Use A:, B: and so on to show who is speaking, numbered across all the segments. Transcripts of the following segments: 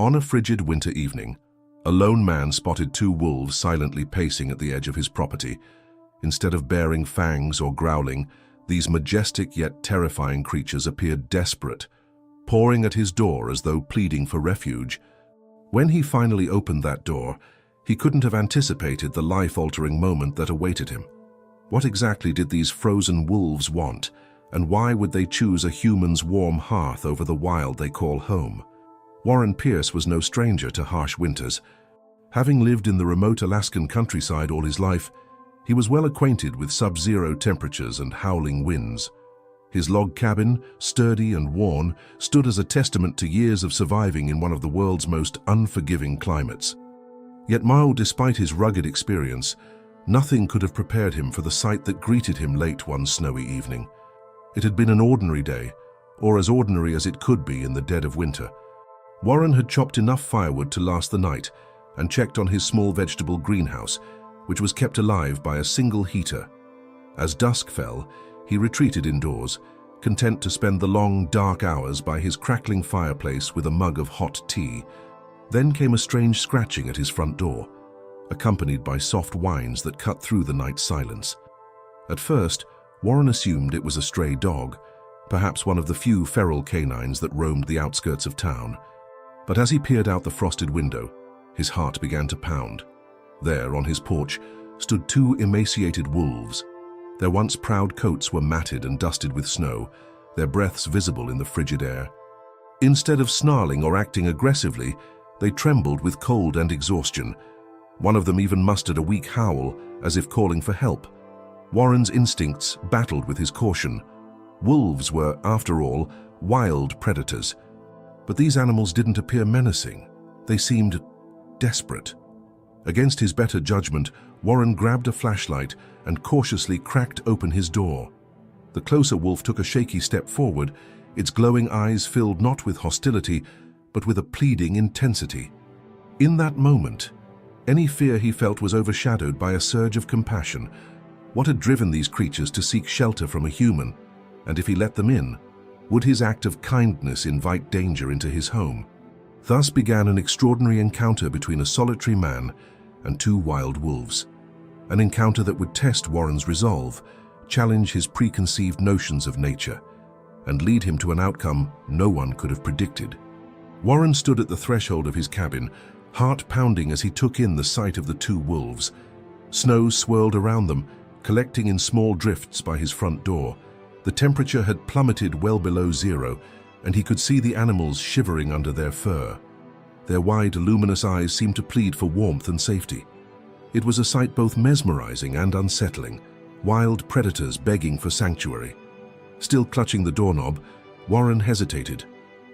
A: On a frigid winter evening, a lone man spotted two wolves silently pacing at the edge of his property. Instead of baring fangs or growling, these majestic yet terrifying creatures appeared desperate, pawing at his door as though pleading for refuge. When he finally opened that door, he couldn't have anticipated the life-altering moment that awaited him. What exactly did these frozen wolves want, and why would they choose a human's warm hearth over the wild they call home? Warren Pierce was no stranger to harsh winters. Having lived in the remote Alaskan countryside all his life, he was well acquainted with sub-zero temperatures and howling winds. His log cabin, sturdy and worn, stood as a testament to years of surviving in one of the world's most unforgiving climates. Yet despite his rugged experience, nothing could have prepared him for the sight that greeted him late one snowy evening. It had been an ordinary day, or as ordinary as it could be in the dead of winter. Warren had chopped enough firewood to last the night and checked on his small vegetable greenhouse, which was kept alive by a single heater. As dusk fell, he retreated indoors, content to spend the long, dark hours by his crackling fireplace with a mug of hot tea. Then came a strange scratching at his front door, accompanied by soft whines that cut through the night silence. At first, Warren assumed it was a stray dog, perhaps one of the few feral canines that roamed the outskirts of town. But as he peered out the frosted window, his heart began to pound. There, on his porch, stood two emaciated wolves. Their once proud coats were matted and dusted with snow, their breaths visible in the frigid air. Instead of snarling or acting aggressively, they trembled with cold and exhaustion. One of them even mustered a weak howl, as if calling for help. Warren's instincts battled with his caution. Wolves were, after all, wild predators. But these animals didn't appear menacing. They seemed desperate. Against his better judgment, Warren grabbed a flashlight and cautiously cracked open his door. The closer wolf took a shaky step forward, its glowing eyes filled not with hostility, but with a pleading intensity. In that moment, any fear he felt was overshadowed by a surge of compassion. What had driven these creatures to seek shelter from a human? And if he let them in, would his act of kindness invite danger into his home? Thus began an extraordinary encounter between a solitary man and two wild wolves. An encounter that would test Warren's resolve, challenge his preconceived notions of nature, and lead him to an outcome no one could have predicted. Warren stood at the threshold of his cabin, heart pounding as he took in the sight of the two wolves. Snow swirled around them, collecting in small drifts by his front door. The temperature had plummeted well below zero, and he could see the animals shivering under their fur. Their wide, luminous eyes seemed to plead for warmth and safety. It was a sight both mesmerizing and unsettling, wild predators begging for sanctuary. Still clutching the doorknob, Warren hesitated.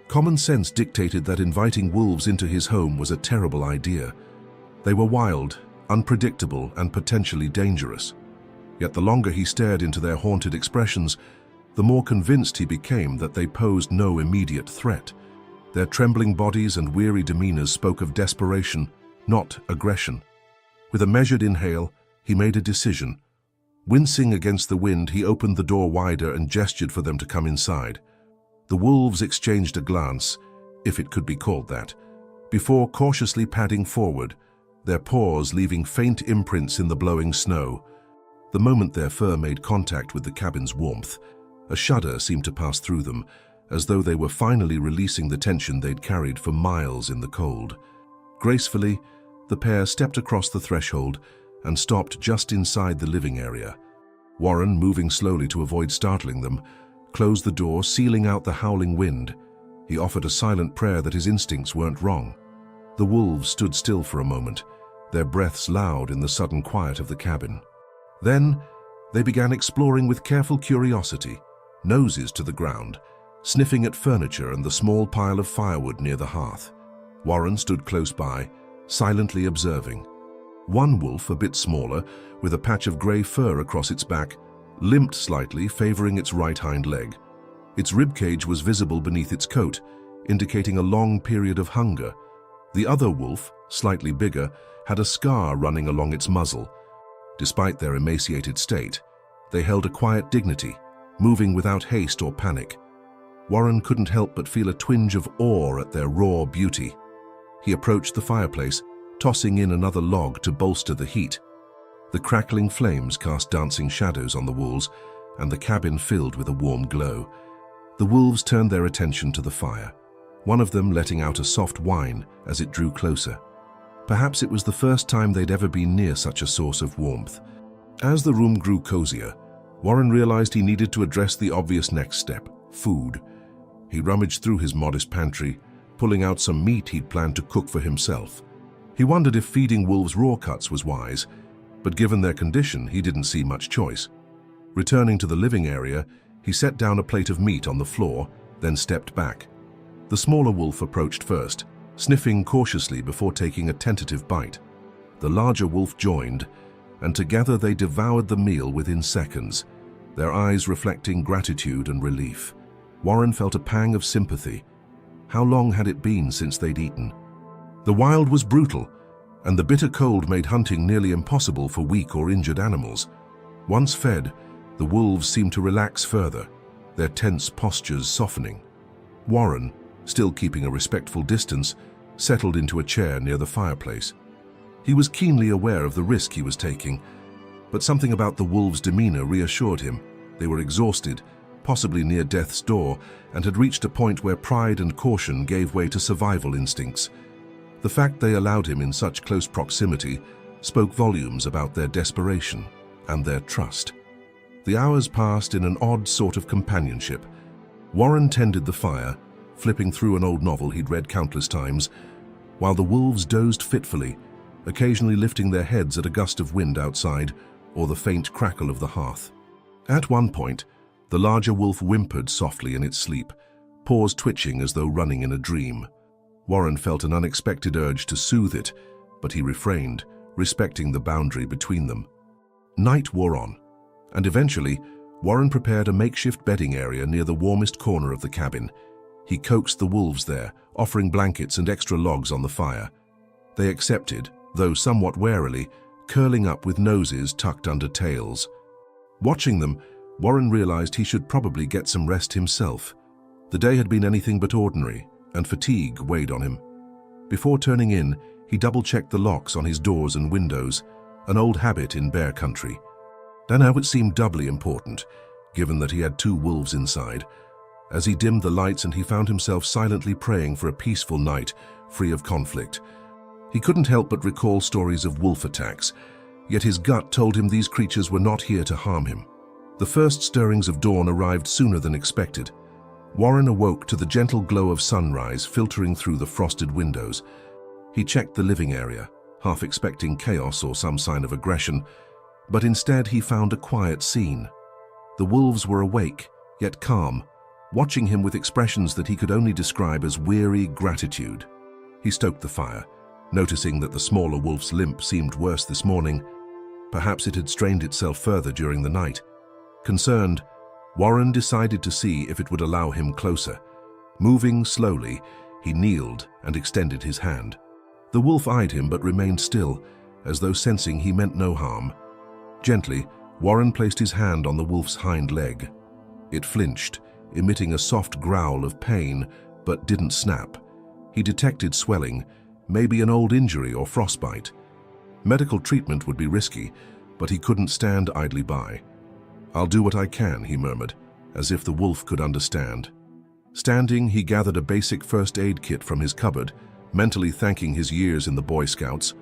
A: Common sense dictated that inviting wolves into his home was a terrible idea. They were wild, unpredictable, and potentially dangerous. Yet the longer he stared into their haunted expressions, the more convinced he became that they posed no immediate threat. Their trembling bodies and weary demeanors spoke of desperation, not aggression. With a measured inhale, he made a decision. Wincing against the wind, he opened the door wider and gestured for them to come inside. The wolves exchanged a glance, if it could be called that, before cautiously padding forward, their paws leaving faint imprints in the blowing snow. The moment their fur made contact with the cabin's warmth, a shudder seemed to pass through them, as though they were finally releasing the tension they'd carried for miles in the cold. Gracefully, the pair stepped across the threshold and stopped just inside the living area. Warren, moving slowly to avoid startling them, closed the door, sealing out the howling wind. He offered a silent prayer that his instincts weren't wrong. The wolves stood still for a moment, their breaths loud in the sudden quiet of the cabin. Then, they began exploring with careful curiosity, noses to the ground, sniffing at furniture and the small pile of firewood near the hearth. Warren stood close by, silently observing. One wolf, a bit smaller, with a patch of grey fur across its back, limped slightly, favoring its right hind leg. Its ribcage was visible beneath its coat, indicating a long period of hunger. The other wolf, slightly bigger, had a scar running along its muzzle. Despite their emaciated state, they held a quiet dignity, moving without haste or panic. Warren couldn't help but feel a twinge of awe at their raw beauty. He approached the fireplace, tossing in another log to bolster the heat. The crackling flames cast dancing shadows on the walls, and the cabin filled with a warm glow. The wolves turned their attention to the fire, one of them letting out a soft whine as it drew closer. Perhaps it was the first time they'd ever been near such a source of warmth. As the room grew cozier, Warren realized he needed to address the obvious next step: food. He rummaged through his modest pantry, pulling out some meat he'd planned to cook for himself. He wondered if feeding wolves raw cuts was wise, but given their condition, he didn't see much choice. Returning to the living area, he set down a plate of meat on the floor, then stepped back. The smaller wolf approached first, sniffing cautiously before taking a tentative bite. The larger wolf joined, and together they devoured the meal within seconds, their eyes reflecting gratitude and relief. Warren felt a pang of sympathy. How long had it been since they'd eaten? The wild was brutal, and the bitter cold made hunting nearly impossible for weak or injured animals. Once fed, the wolves seemed to relax further, their tense postures softening. Warren, still keeping a respectful distance, settled into a chair near the fireplace. He was keenly aware of the risk he was taking, but something about the wolves' demeanor reassured him. They were exhausted, possibly near death's door, and had reached a point where pride and caution gave way to survival instincts. The fact they allowed him in such close proximity spoke volumes about their desperation and their trust. The hours passed in an odd sort of companionship. Warren tended the fire, flipping through an old novel he'd read countless times, while the wolves dozed fitfully, occasionally lifting their heads at a gust of wind outside or the faint crackle of the hearth. At one point, the larger wolf whimpered softly in its sleep, paws twitching as though running in a dream. Warren felt an unexpected urge to soothe it, but he refrained, respecting the boundary between them. Night wore on, and eventually, Warren prepared a makeshift bedding area near the warmest corner of the cabin. He coaxed the wolves there, offering blankets and extra logs on the fire. They accepted, though somewhat warily, curling up with noses tucked under tails. Watching them, Warren realized he should probably get some rest himself. The day had been anything but ordinary, and fatigue weighed on him. Before turning in, he double-checked the locks on his doors and windows, an old habit in bear country. Now it seemed doubly important, given that he had 2 wolves inside. As he dimmed the lights and he found himself silently praying for a peaceful night, free of conflict. He couldn't help but recall stories of wolf attacks, yet his gut told him these creatures were not here to harm him. The first stirrings of dawn arrived sooner than expected. Warren awoke to the gentle glow of sunrise filtering through the frosted windows. He checked the living area, half expecting chaos or some sign of aggression, but instead he found a quiet scene. The wolves were awake, yet calm, watching him with expressions that he could only describe as weary gratitude. He stoked the fire, noticing that the smaller wolf's limp seemed worse this morning. Perhaps it had strained itself further during the night. Concerned, Warren decided to see if it would allow him closer. Moving slowly, he kneeled and extended his hand. The wolf eyed him but remained still, as though sensing he meant no harm. Gently, Warren placed his hand on the wolf's hind leg. It flinched, emitting a soft growl of pain, but didn't snap. He detected swelling, maybe an old injury or frostbite. Medical treatment would be risky, but he couldn't stand idly by. "I'll do what I can," he murmured, as if the wolf could understand. Standing, he gathered a basic first aid kit from his cupboard, mentally thanking his years in the Boy Scouts.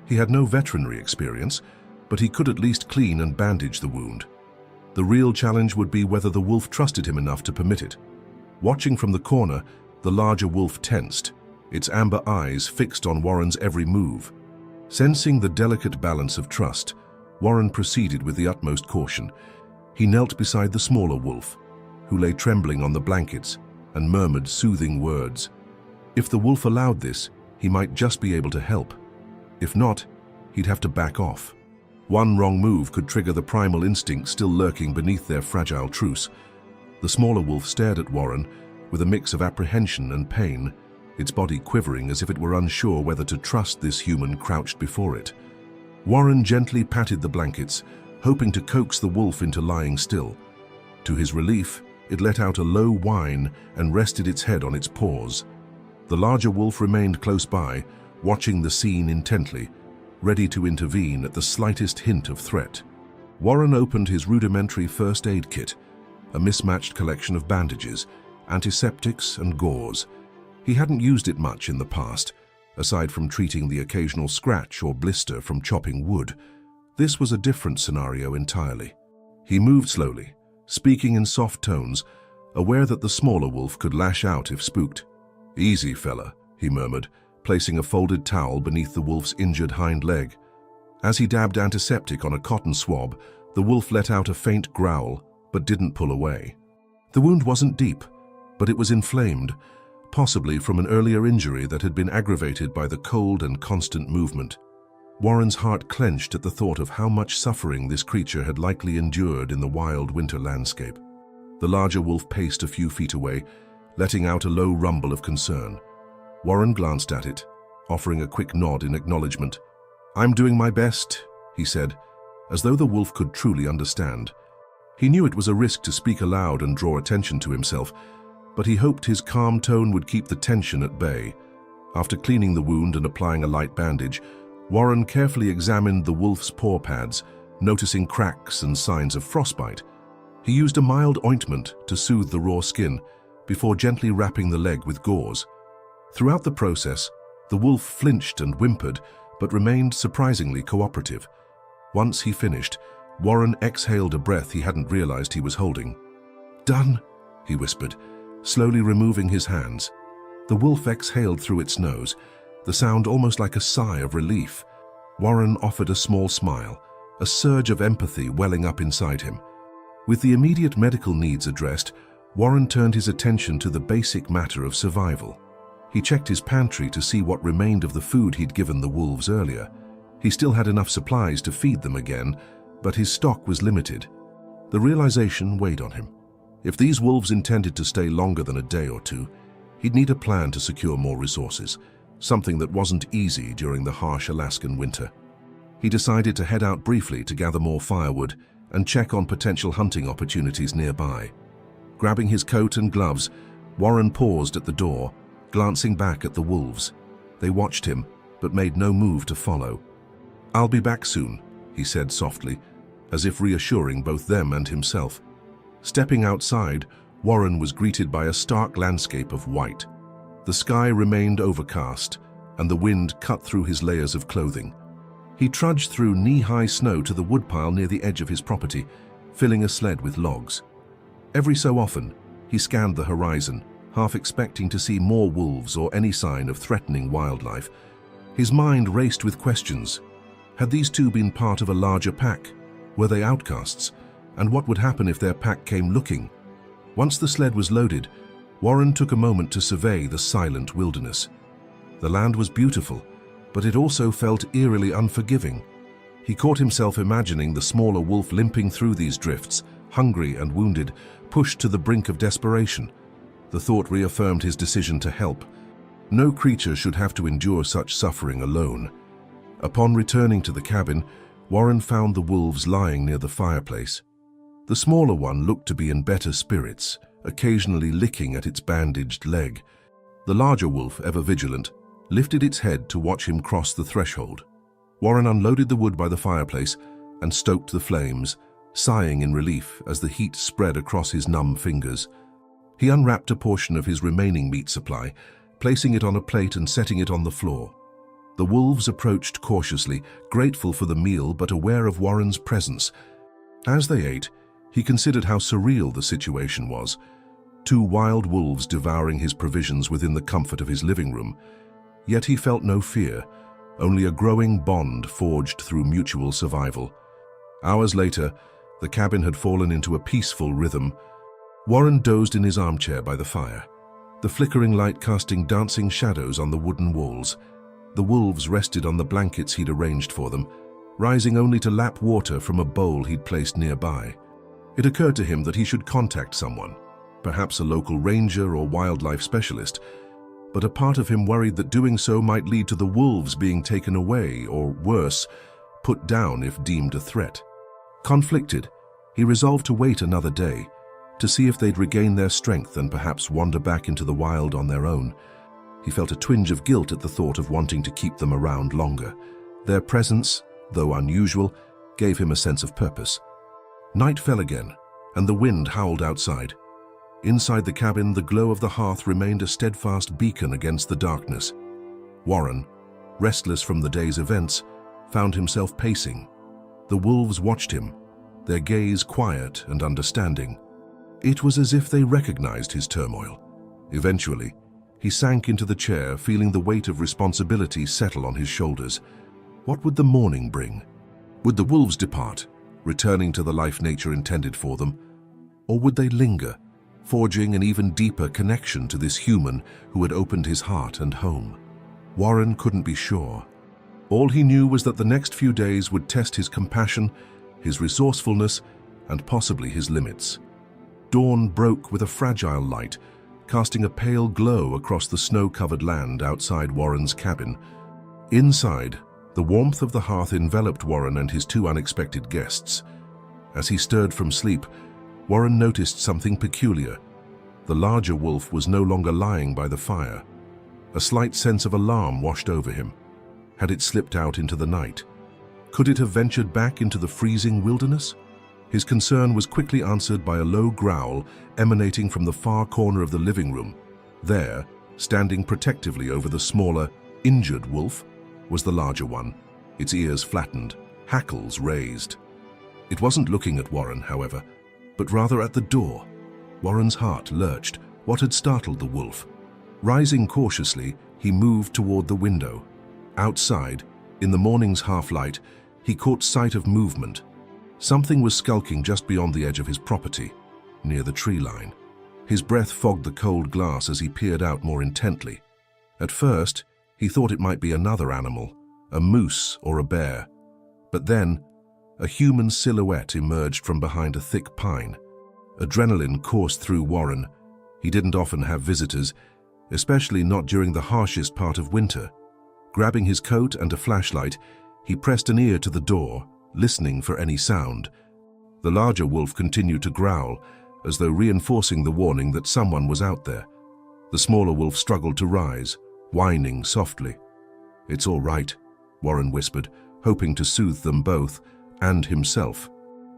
A: He had no veterinary experience, but he could at least clean and bandage the wound. The real challenge would be whether the wolf trusted him enough to permit it. Watching from the corner, the larger wolf tensed, its amber eyes fixed on Warren's every move. Sensing the delicate balance of trust, Warren proceeded with the utmost caution. He knelt beside the smaller wolf, who lay trembling on the blankets, and murmured soothing words. If the wolf allowed this, he might just be able to help. If not, he'd have to back off. One wrong move could trigger the primal instinct still lurking beneath their fragile truce. The smaller wolf stared at Warren with a mix of apprehension and pain, its body quivering as if it were unsure whether to trust this human crouched before it. Warren gently patted the blankets, hoping to coax the wolf into lying still. To his relief, it let out a low whine and rested its head on its paws. The larger wolf remained close by, watching the scene intently, ready to intervene at the slightest hint of threat. Warren opened his rudimentary first aid kit, a mismatched collection of bandages, antiseptics and gauze. He hadn't used it much in the past, aside from treating the occasional scratch or blister from chopping wood. This was a different scenario entirely. He moved slowly, speaking in soft tones, aware that the smaller wolf could lash out if spooked. "Easy, fella," he murmured, placing a folded towel beneath the wolf's injured hind leg. As he dabbed antiseptic on a cotton swab, the wolf let out a faint growl, but didn't pull away. The wound wasn't deep, but it was inflamed, possibly from an earlier injury that had been aggravated by the cold and constant movement. Warren's heart clenched at the thought of how much suffering this creature had likely endured in the wild winter landscape. The larger wolf paced a few feet away, letting out a low rumble of concern. Warren glanced at it, offering a quick nod in acknowledgement. "I'm doing my best," he said, as though the wolf could truly understand. He knew it was a risk to speak aloud and draw attention to himself, but he hoped his calm tone would keep the tension at bay. After cleaning the wound and applying a light bandage, Warren carefully examined the wolf's paw pads, noticing cracks and signs of frostbite. He used a mild ointment to soothe the raw skin, before gently wrapping the leg with gauze. Throughout the process, the wolf flinched and whimpered, but remained surprisingly cooperative. Once he finished, Warren exhaled a breath he hadn't realized he was holding. "Done," he whispered, slowly removing his hands. The wolf exhaled through its nose, the sound almost like a sigh of relief. Warren offered a small smile, a surge of empathy welling up inside him. With the immediate medical needs addressed, Warren turned his attention to the basic matter of survival. He checked his pantry to see what remained of the food he'd given the wolves earlier. He still had enough supplies to feed them again, but his stock was limited. The realization weighed on him. If these wolves intended to stay longer than a day or two, he'd need a plan to secure more resources, something that wasn't easy during the harsh Alaskan winter. He decided to head out briefly to gather more firewood and check on potential hunting opportunities nearby. Grabbing his coat and gloves, Warren paused at the door, glancing back at the wolves. They watched him, but made no move to follow. "I'll be back soon," he said softly, as if reassuring both them and himself. Stepping outside, Warren was greeted by a stark landscape of white. The sky remained overcast, and the wind cut through his layers of clothing. He trudged through knee-high snow to the woodpile near the edge of his property, filling a sled with logs. Every so often, he scanned the horizon, half expecting to see more wolves or any sign of threatening wildlife. His mind raced with questions. Had these two been part of a larger pack? Were they outcasts? And what would happen if their pack came looking? Once the sled was loaded, Warren took a moment to survey the silent wilderness. The land was beautiful, but it also felt eerily unforgiving. He caught himself imagining the smaller wolf limping through these drifts, hungry and wounded, pushed to the brink of desperation. The thought reaffirmed his decision to help. No creature should have to endure such suffering alone. Upon returning to the cabin, Warren found the wolves lying near the fireplace. The smaller one looked to be in better spirits, occasionally licking at its bandaged leg. The larger wolf, ever vigilant, lifted its head to watch him cross the threshold. Warren unloaded the wood by the fireplace and stoked the flames, sighing in relief as the heat spread across his numb fingers. He unwrapped a portion of his remaining meat supply, placing it on a plate and setting it on the floor. The wolves approached cautiously, grateful for the meal but aware of Warren's presence. As they ate, he considered how surreal the situation was. Two wild wolves devouring his provisions within the comfort of his living room. Yet he felt no fear, only a growing bond forged through mutual survival. Hours later, the cabin had fallen into a peaceful rhythm. Warren dozed in his armchair by the fire, the flickering light casting dancing shadows on the wooden walls. The wolves rested on the blankets he'd arranged for them, rising only to lap water from a bowl he'd placed nearby. It occurred to him that he should contact someone, perhaps a local ranger or wildlife specialist, but a part of him worried that doing so might lead to the wolves being taken away or, worse, put down if deemed a threat. Conflicted, he resolved to wait another day, to see if they'd regain their strength and perhaps wander back into the wild on their own. He felt a twinge of guilt at the thought of wanting to keep them around longer. Their presence, though unusual, gave him a sense of purpose. Night fell again, and the wind howled outside. Inside the cabin, the glow of the hearth remained a steadfast beacon against the darkness. Warren, restless from the day's events, found himself pacing. The wolves watched him, their gaze quiet and understanding. It was as if they recognized his turmoil. Eventually, he sank into the chair, feeling the weight of responsibility settle on his shoulders. What would the morning bring? Would the wolves depart, returning to the life nature intended for them? Or would they linger, forging an even deeper connection to this human who had opened his heart and home? Warren couldn't be sure. All he knew was that the next few days would test his compassion, his resourcefulness, and possibly his limits. Dawn broke with a fragile light, casting a pale glow across the snow-covered land outside Warren's cabin. Inside, the warmth of the hearth enveloped Warren and his two unexpected guests. As he stirred from sleep, Warren noticed something peculiar. The larger wolf was no longer lying by the fire. A slight sense of alarm washed over him. Had it slipped out into the night? Could it have ventured back into the freezing wilderness? His concern was quickly answered by a low growl emanating from the far corner of the living room. There, standing protectively over the smaller, injured wolf, was the larger one, its ears flattened, hackles raised. It wasn't looking at Warren, however, but rather at the door. Warren's heart lurched. What had startled the wolf? Rising cautiously, he moved toward the window. Outside, in the morning's half-light, he caught sight of movement. Something was skulking just beyond the edge of his property, near the tree line. His breath fogged the cold glass as he peered out more intently. At first, he thought it might be another animal, a moose or a bear. But then, a human silhouette emerged from behind a thick pine. Adrenaline coursed through Warren. He didn't often have visitors, especially not during the harshest part of winter. Grabbing his coat and a flashlight, he pressed an ear to the door, listening for any sound. The larger wolf continued to growl, as though reinforcing the warning that someone was out there. The smaller wolf struggled to rise, whining softly. "It's all right," Warren whispered, hoping to soothe them both, and himself.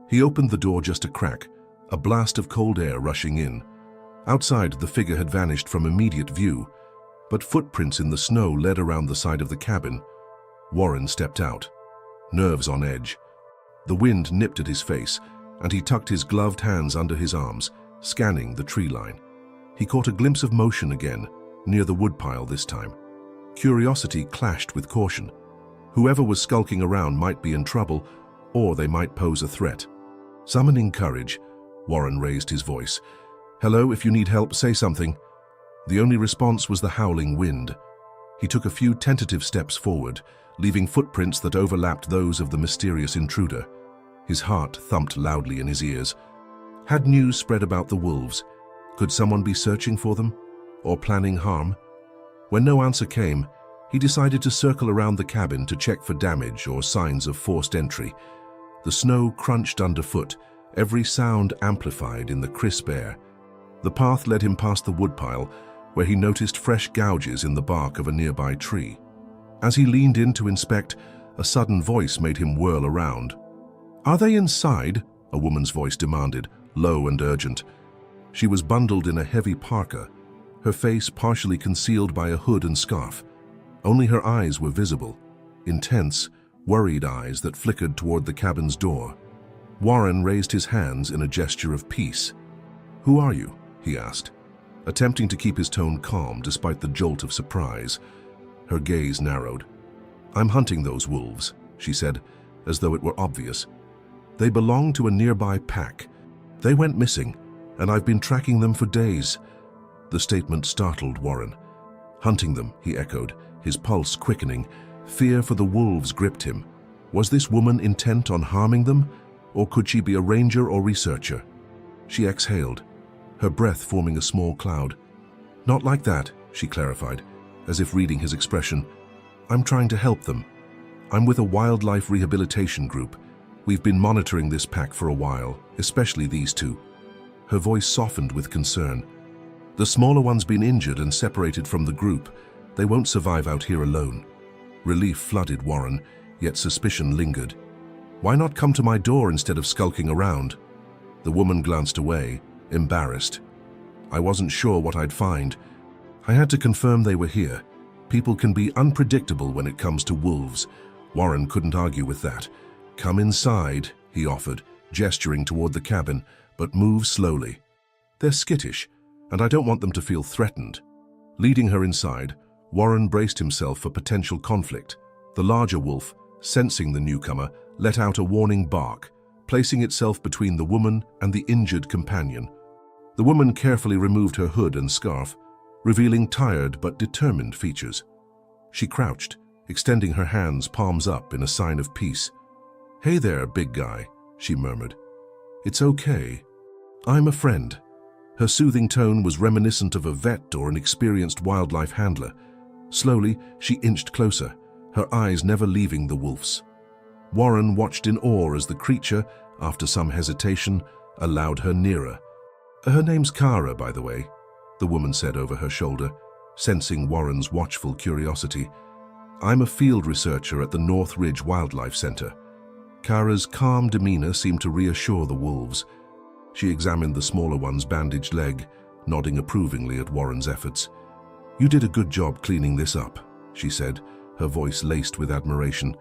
A: He opened the door just a crack, a blast of cold air rushing in. Outside, the figure had vanished from immediate view, but footprints in the snow led around the side of the cabin. Warren stepped out, nerves on edge. The wind nipped at his face, and he tucked his gloved hands under his arms, scanning the tree line. He caught a glimpse of motion again, near the woodpile this time. Curiosity clashed with caution. Whoever was skulking around might be in trouble, or they might pose a threat. Summoning courage, Warren raised his voice. "Hello, if you need help, say something." The only response was the howling wind. He took a few tentative steps forward, leaving footprints that overlapped those of the mysterious intruder. His heart thumped loudly in his ears. Had news spread about the wolves? Could someone be searching for them? Or planning harm? When no answer came, he decided to circle around the cabin to check for damage or signs of forced entry. The snow crunched underfoot, every sound amplified in the crisp air. The path led him past the woodpile, where he noticed fresh gouges in the bark of a nearby tree. As he leaned in to inspect, a sudden voice made him whirl around. "Are they inside?" a woman's voice demanded, low and urgent. She was bundled in a heavy parka, her face partially concealed by a hood and scarf. Only her eyes were visible, intense, worried eyes that flickered toward the cabin's door. Warren raised his hands in a gesture of peace. "Who are you?" he asked, attempting to keep his tone calm despite the jolt of surprise. Her gaze narrowed. "I'm hunting those wolves," she said, as though it were obvious. "They belong to a nearby pack. They went missing, and I've been tracking them for days." The statement startled Warren. "Hunting them," he echoed, his pulse quickening. Fear for the wolves gripped him. Was this woman intent on harming them, or could she be a ranger or researcher? She exhaled, her breath forming a small cloud. "Not like that," she clarified, as if reading his expression. "I'm trying to help them. I'm with a wildlife rehabilitation group. We've been monitoring this pack for a while, especially these two." Her voice softened with concern. "The smaller one's been injured and separated from the group. They won't survive out here alone. Relief flooded Warren, yet suspicion lingered. Why not come to my door instead of skulking around? The woman glanced away, embarrassed. I wasn't sure what I'd find. I had to confirm they were here. People can be unpredictable when it comes to wolves. Warren couldn't argue with that. Come inside, he offered, gesturing toward the cabin, but move slowly. They're skittish, and I don't want them to feel threatened. Leading her inside, Warren braced himself for potential conflict. The larger wolf, sensing the newcomer, let out a warning bark, placing itself between the woman and the injured companion. The woman carefully removed her hood and scarf, revealing tired but determined features. She crouched, extending her hands palms up in a sign of peace. "Hey there, big guy," she murmured. "It's okay. I'm a friend." Her soothing tone was reminiscent of a vet or an experienced wildlife handler. Slowly, she inched closer, her eyes never leaving the wolf's. Warren watched in awe as the creature, after some hesitation, allowed her nearer. "Her name's Kara, by the way," the woman said over her shoulder, sensing Warren's watchful curiosity. "I'm a field researcher at the North Ridge Wildlife Center." Kara's calm demeanor seemed to reassure the wolves. She examined the smaller one's bandaged leg, nodding approvingly at Warren's efforts. "You did a good job cleaning this up," she said, her voice laced with admiration.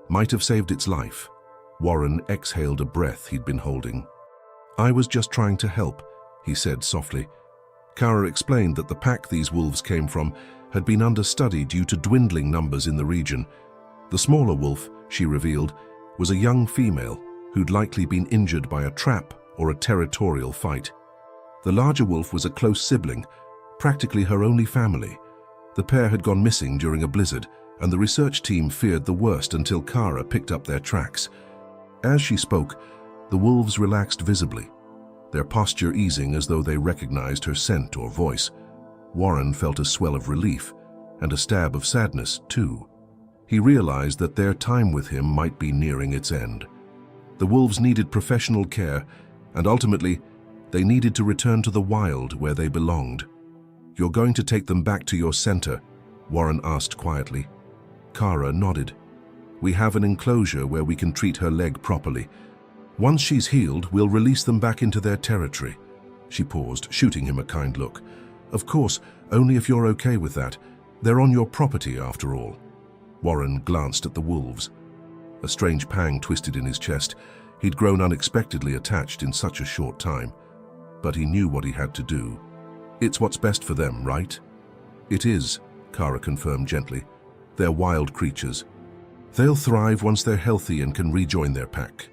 A: "Might have saved its life." Warren exhaled a breath he'd been holding. "I was just trying to help," he said softly. Kara explained that the pack these wolves came from had been understudy due to dwindling numbers in the region. The smaller wolf, she revealed, was a young female who'd likely been injured by a trap or a territorial fight. The larger wolf was a close sibling, practically her only family. The pair had gone missing during a blizzard, and the research team feared the worst until Kara picked up their tracks. As she spoke, the wolves relaxed visibly, their posture easing as though they recognized her scent or voice. Warren felt a swell of relief, and a stab of sadness, too. He realized that their time with him might be nearing its end. The wolves needed professional care, and ultimately, they needed to return to the wild where they belonged. "You're going to take them back to your center?" Warren asked quietly. Kara nodded. "We have an enclosure where we can treat her leg properly. Once she's healed, we'll release them back into their territory." She paused, shooting him a kind look. "Of course, only if you're okay with that. They're on your property, after all." Warren glanced at the wolves. A strange pang twisted in his chest. He'd grown unexpectedly attached in such a short time. But he knew what he had to do. "It's what's best for them, right?" "It is," Kara confirmed gently. "They're wild creatures. They'll thrive once they're healthy and can rejoin their pack."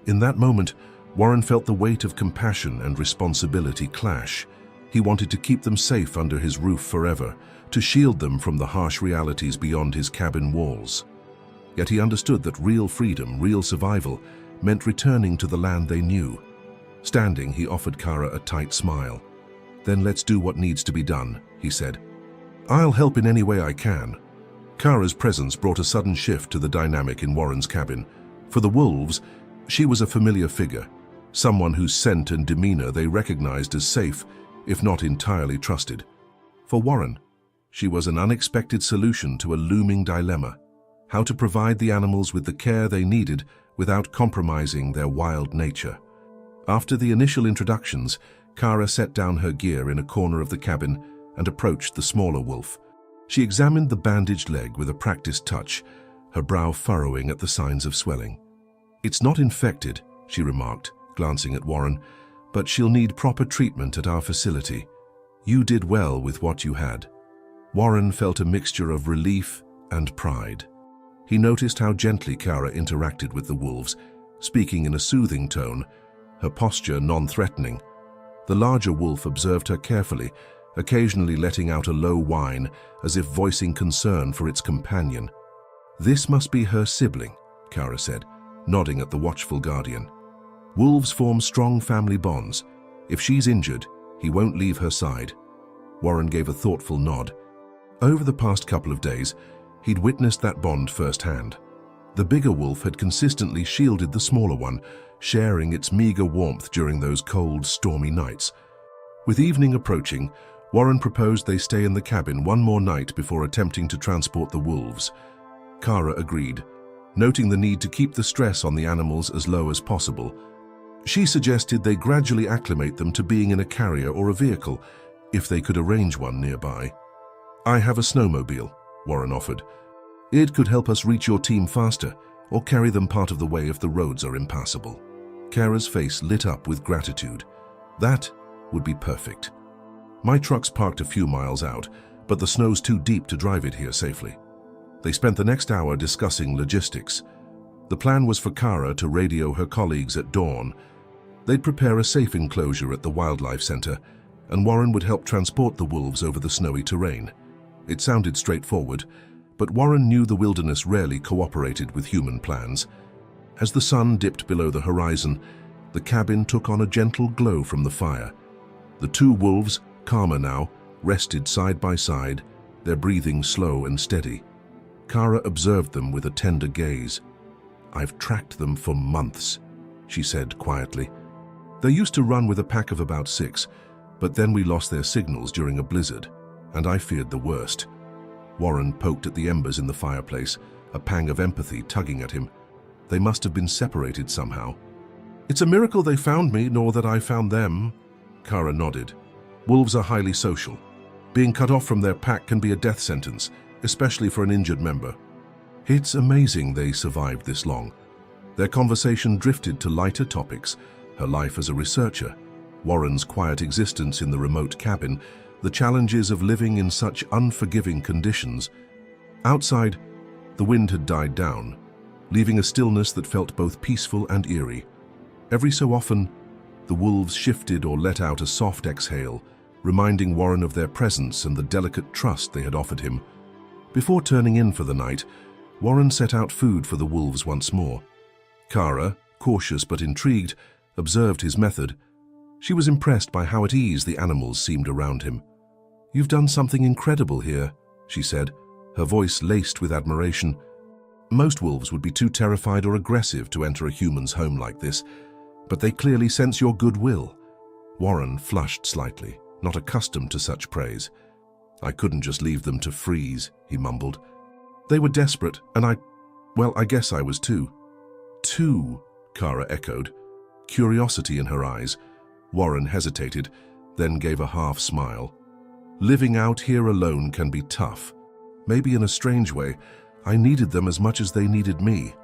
A: In that moment, Warren felt the weight of compassion and responsibility clash. He wanted to keep them safe under his roof forever, to shield them from the harsh realities beyond his cabin walls. Yet he understood that real freedom, real survival, meant returning to the land they knew. Standing, he offered Kara a tight smile. "Then let's do what needs to be done," he said. "I'll help in any way I can." Kara's presence brought a sudden shift to the dynamic in Warren's cabin. For the wolves, she was a familiar figure, someone whose scent and demeanor they recognized as safe, if not entirely trusted. For Warren, she was an unexpected solution to a looming dilemma: how to provide the animals with the care they needed without compromising their wild nature. After the initial introductions, Kara set down her gear in a corner of the cabin and approached the smaller wolf. She examined the bandaged leg with a practiced touch, her brow furrowing at the signs of swelling. "It's not infected," she remarked, glancing at Warren, "but she'll need proper treatment at our facility. You did well with what you had." Warren felt a mixture of relief and pride. He noticed how gently Kara interacted with the wolves, speaking in a soothing tone, her posture non-threatening. The larger wolf observed her carefully, occasionally letting out a low whine as if voicing concern for its companion. "This must be her sibling," Kara said, nodding at the watchful guardian. "Wolves form strong family bonds. If she's injured, he won't leave her side." Warren gave a thoughtful nod. Over the past couple of days, he'd witnessed that bond firsthand. The bigger wolf had consistently shielded the smaller one, sharing its meager warmth during those cold, stormy nights. With evening approaching, Warren proposed they stay in the cabin one more night before attempting to transport the wolves. Kara agreed, noting the need to keep the stress on the animals as low as possible. She suggested they gradually acclimate them to being in a carrier or a vehicle, if they could arrange one nearby. "I have a snowmobile," Warren offered. "It could help us reach your team faster, or carry them part of the way if the roads are impassable." Kara's face lit up with gratitude. "That would be perfect. My truck's parked a few miles out, but the snow's too deep to drive it here safely." They spent the next hour discussing logistics. The plan was for Kara to radio her colleagues at dawn. They'd prepare a safe enclosure at the wildlife center, and Warren would help transport the wolves over the snowy terrain. It sounded straightforward, but Warren knew the wilderness rarely cooperated with human plans. As the sun dipped below the horizon, the cabin took on a gentle glow from the fire. The two wolves, calmer now, rested side by side, their breathing slow and steady. Kara observed them with a tender gaze. "I've tracked them for months," she said quietly. "They used to run with a pack of about 6, but then we lost their signals during a blizzard, and I feared the worst." Warren poked at the embers in the fireplace, a pang of empathy tugging at him. They must have been separated somehow. "It's a miracle they found me, nor that I found them." Kara nodded. "Wolves are highly social. Being cut off from their pack can be a death sentence, especially for an injured member. It's amazing they survived this long." Their conversation drifted to lighter topics: her life as a researcher, Warren's quiet existence in the remote cabin, the challenges of living in such unforgiving conditions. Outside, the wind had died down, leaving a stillness that felt both peaceful and eerie. Every so often, the wolves shifted or let out a soft exhale, reminding Warren of their presence and the delicate trust they had offered him. Before turning in for the night, Warren set out food for the wolves once more. Kara, cautious but intrigued, observed his method. She was impressed by how at ease the animals seemed around him. "You've done something incredible here," she said, her voice laced with admiration. "Most wolves would be too terrified or aggressive to enter a human's home like this, but they clearly sense your goodwill." Warren flushed slightly, not accustomed to such praise. "I couldn't just leave them to freeze," he mumbled. "They were desperate, and I guess I was too." "Too?" Kara echoed, curiosity in her eyes. Warren hesitated, then gave a half smile. "Living out here alone can be tough. Maybe in a strange way, I needed them as much as they needed me."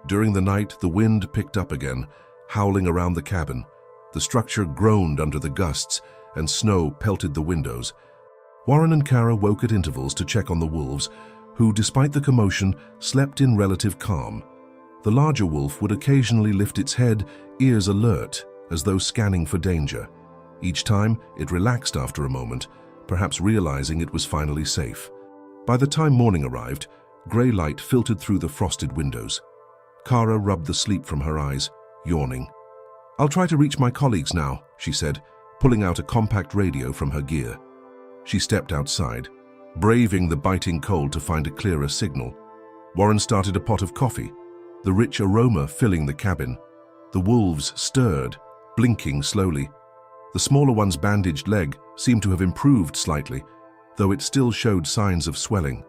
A: During the night, the wind picked up again, howling around the cabin. The structure groaned under the gusts, and snow pelted the windows. Warren and Kara woke at intervals to check on the wolves, who, despite the commotion, slept in relative calm. The larger wolf would occasionally lift its head, ears alert, as though scanning for danger. Each time, it relaxed after a moment, perhaps realizing it was finally safe. By the time morning arrived, grey light filtered through the frosted windows. Kara rubbed the sleep from her eyes, yawning. "I'll try to reach my colleagues now," she said, pulling out a compact radio from her gear. She stepped outside, braving the biting cold to find a clearer signal. Warren started a pot of coffee, the rich aroma filling the cabin. The wolves stirred, blinking slowly. The smaller one's bandaged leg seemed to have improved slightly, though it still showed signs of swelling.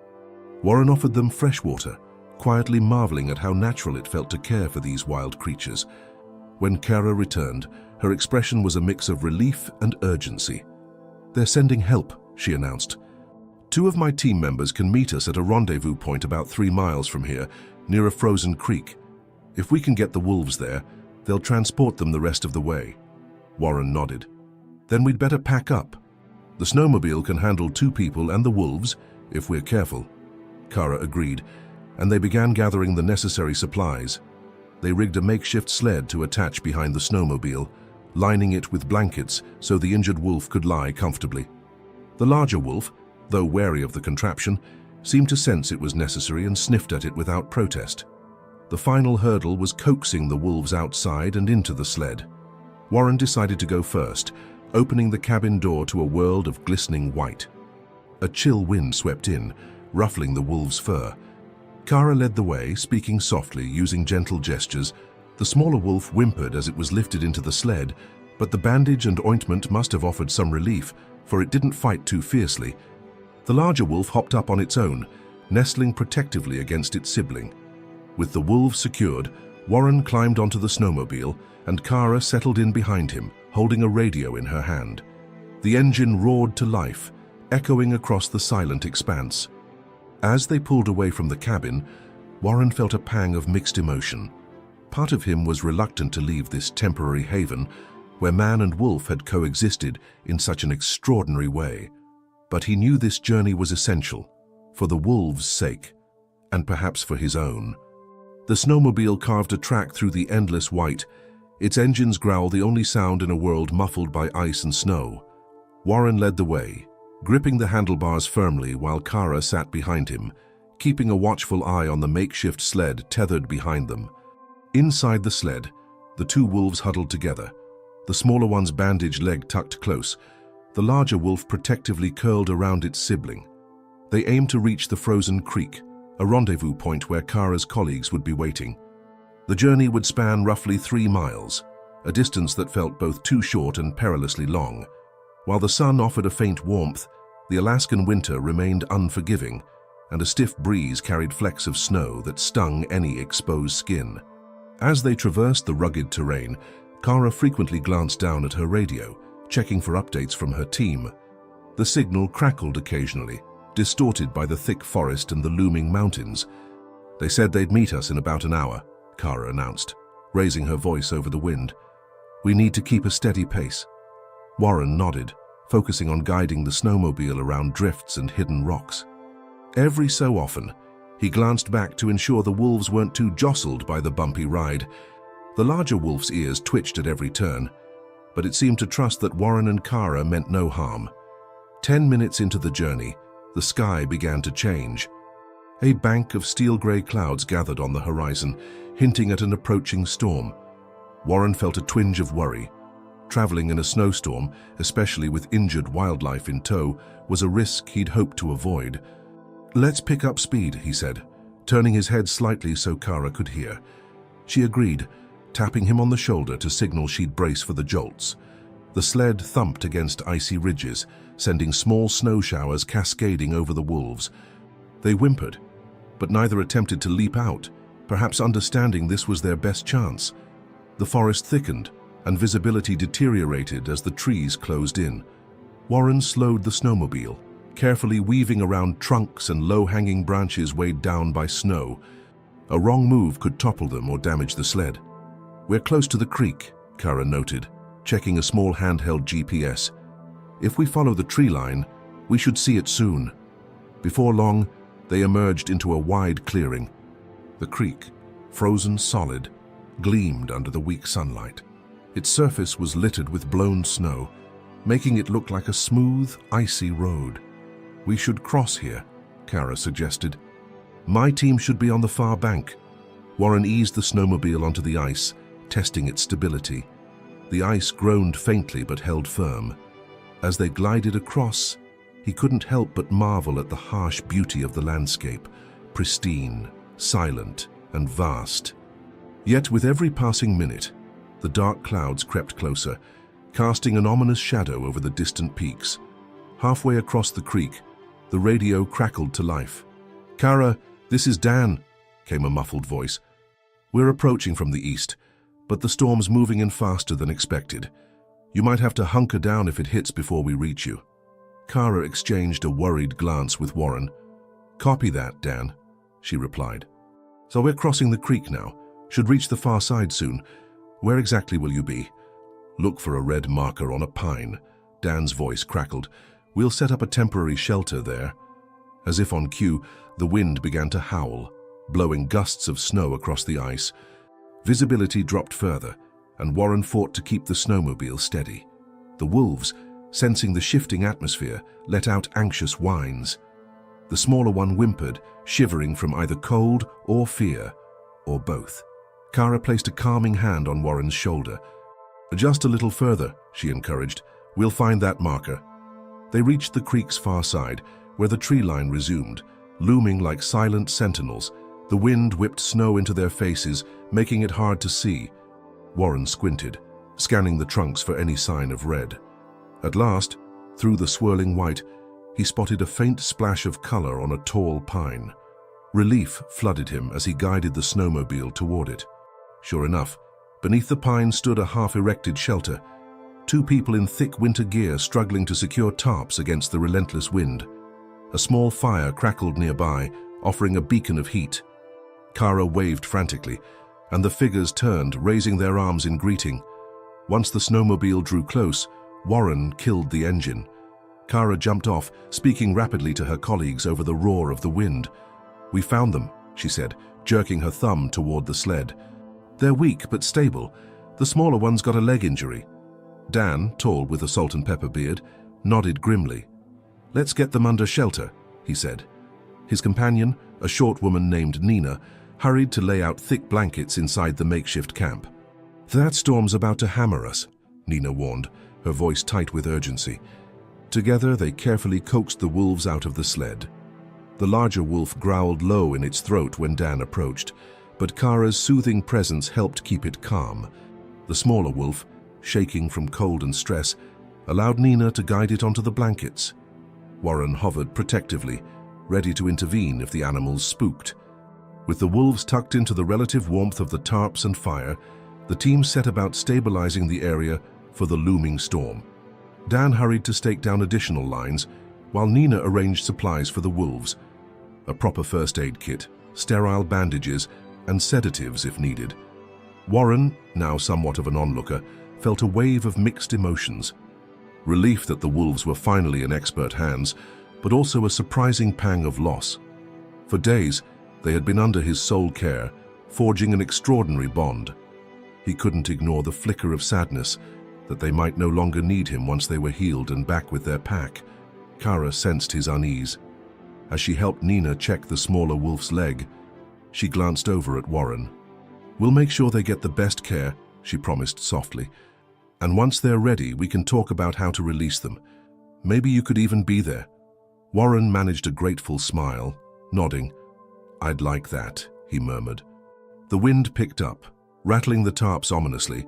A: Warren offered them fresh water, quietly marveling at how natural it felt to care for these wild creatures. When Kara returned, her expression was a mix of relief and urgency. "They're sending help," she announced. "2 of my team members can meet us at a rendezvous point about 3 miles from here, near a frozen creek. If we can get the wolves there, they'll transport them the rest of the way." Warren nodded. "Then we'd better pack up. The snowmobile can handle 2 people and the wolves, if we're careful." Kara agreed, and they began gathering the necessary supplies. They rigged a makeshift sled to attach behind the snowmobile, lining it with blankets so the injured wolf could lie comfortably. The larger wolf, though wary of the contraption, seemed to sense it was necessary and sniffed at it without protest. The final hurdle was coaxing the wolves outside and into the sled. Warren decided to go first, opening the cabin door to a world of glistening white. A chill wind swept in, ruffling the wolves' fur. Kara led the way, speaking softly, using gentle gestures. The smaller wolf whimpered as it was lifted into the sled, but the bandage and ointment must have offered some relief, for it didn't fight too fiercely. The larger wolf hopped up on its own, nestling protectively against its sibling. With the wolves secured, Warren climbed onto the snowmobile, and Kara settled in behind him, holding a radio in her hand. The engine roared to life, echoing across the silent expanse. As they pulled away from the cabin, Warren felt a pang of mixed emotion. Part of him was reluctant to leave this temporary haven, where man and wolf had coexisted in such an extraordinary way. But he knew this journey was essential, for the wolves' sake, and perhaps for his own. The snowmobile carved a track through the endless white, its engine's growl the only sound in a world muffled by ice and snow. Warren led the way, gripping the handlebars firmly while Kara sat behind him, keeping a watchful eye on the makeshift sled tethered behind them. Inside the sled, the two wolves huddled together, the smaller one's bandaged leg tucked close, the larger wolf protectively curled around its sibling. They aimed to reach the frozen creek, a rendezvous point where Kara's colleagues would be waiting. The journey would span roughly 3 miles, a distance that felt both too short and perilously long. While the sun offered a faint warmth, the Alaskan winter remained unforgiving, and a stiff breeze carried flecks of snow that stung any exposed skin. As they traversed the rugged terrain, Kara frequently glanced down at her radio, checking for updates from her team. The signal crackled occasionally, distorted by the thick forest and the looming mountains. "They said they'd meet us in about an hour," Kara announced, raising her voice over the wind. "We need to keep a steady pace." Warren nodded, focusing on guiding the snowmobile around drifts and hidden rocks. Every so often, he glanced back to ensure the wolves weren't too jostled by the bumpy ride. The larger wolf's ears twitched at every turn, but it seemed to trust that Warren and Kara meant no harm. 10 minutes into the journey, the sky began to change. A bank of steel-gray clouds gathered on the horizon, hinting at an approaching storm. Warren felt a twinge of worry. Traveling in a snowstorm, especially with injured wildlife in tow, was a risk he'd hoped to avoid. "Let's pick up speed," he said, turning his head slightly so Kara could hear. She agreed, tapping him on the shoulder to signal she'd brace for the jolts. The sled thumped against icy ridges, sending small snow showers cascading over the wolves. They whimpered, but neither attempted to leap out, perhaps understanding this was their best chance. The forest thickened, and visibility deteriorated as the trees closed in. Warren slowed the snowmobile, carefully weaving around trunks and low-hanging branches weighed down by snow. A wrong move could topple them or damage the sled. "We're close to the creek," Kara noted, checking a small handheld GPS. "If we follow the tree line, we should see it soon." Before long, they emerged into a wide clearing. The creek, frozen solid, gleamed under the weak sunlight. Its surface was littered with blown snow, making it look like a smooth, icy road. "We should cross here," Kara suggested. "My team should be on the far bank." Warren eased the snowmobile onto the ice, testing its stability. The ice groaned faintly but held firm. As they glided across, he couldn't help but marvel at the harsh beauty of the landscape, pristine, silent, and vast. Yet with every passing minute, the dark clouds crept closer, casting an ominous shadow over the distant peaks. Halfway across the creek, the radio crackled to life. "Kara, this is Dan," came a muffled voice. "We're approaching from the east, but the storm's moving in faster than expected. You might have to hunker down if it hits before we reach you." Kara exchanged a worried glance with Warren. "Copy that, Dan," she replied. "So we're crossing the creek now. Should reach the far side soon. Where exactly will you be?" "Look for a red marker on a pine," Dan's voice crackled. "We'll set up a temporary shelter there." As if on cue, the wind began to howl, blowing gusts of snow across the ice. Visibility dropped further, and Warren fought to keep the snowmobile steady. The wolves, sensing the shifting atmosphere, let out anxious whines. The smaller one whimpered, shivering from either cold or fear, or both. Kara placed a calming hand on Warren's shoulder. "Just a little further," she encouraged. "We'll find that marker." They reached the creek's far side, where the tree line resumed, looming like silent sentinels. The wind whipped snow into their faces, making it hard to see. Warren squinted, scanning the trunks for any sign of red. At last, Through the swirling white, he spotted a faint splash of color on a tall pine. Relief flooded him as he guided the snowmobile toward it. Sure enough, beneath the pine stood a half-erected shelter, two people in thick winter gear struggling to secure tarps against the relentless wind. A small fire crackled nearby, offering a beacon of heat. Kara waved frantically, and the figures turned, raising their arms in greeting. Once the snowmobile drew close, Warren killed the engine. Kara jumped off, speaking rapidly to her colleagues over the roar of the wind. "We found them," she said, jerking her thumb toward the sled. "They're weak but stable. The smaller one's got a leg injury." Dan, tall with a salt and pepper beard, nodded grimly. "Let's get them under shelter," he said. His companion, a short woman named Nina, hurried to lay out thick blankets inside the makeshift camp. "That storm's about to hammer us," Nina warned, her voice tight with urgency. Together, they carefully coaxed the wolves out of the sled. The larger wolf growled low in its throat when Dan approached, but Kara's soothing presence helped keep it calm. The smaller wolf, shaking from cold and stress, allowed Nina to guide it onto the blankets. Warren hovered protectively, ready to intervene if the animals spooked. With the wolves tucked into the relative warmth of the tarps and fire, the team set about stabilizing the area for the looming storm. Dan hurried to stake down additional lines, while Nina arranged supplies for the wolves. A proper first aid kit, sterile bandages, and sedatives if needed. Warren, now somewhat of an onlooker, felt a wave of mixed emotions. Relief that the wolves were finally in expert hands, but also a surprising pang of loss. For days, they had been under his sole care, forging an extraordinary bond. He couldn't ignore the flicker of sadness that they might no longer need him once they were healed and back with their pack. Kara sensed his unease. As she helped Nina check the smaller wolf's leg, she glanced over at Warren. "We'll make sure they get the best care," she promised softly. "And once they're ready, we can talk about how to release them. Maybe you could even be there." Warren managed a grateful smile, nodding. "I'd like that," he murmured. The wind picked up, rattling the tarps ominously,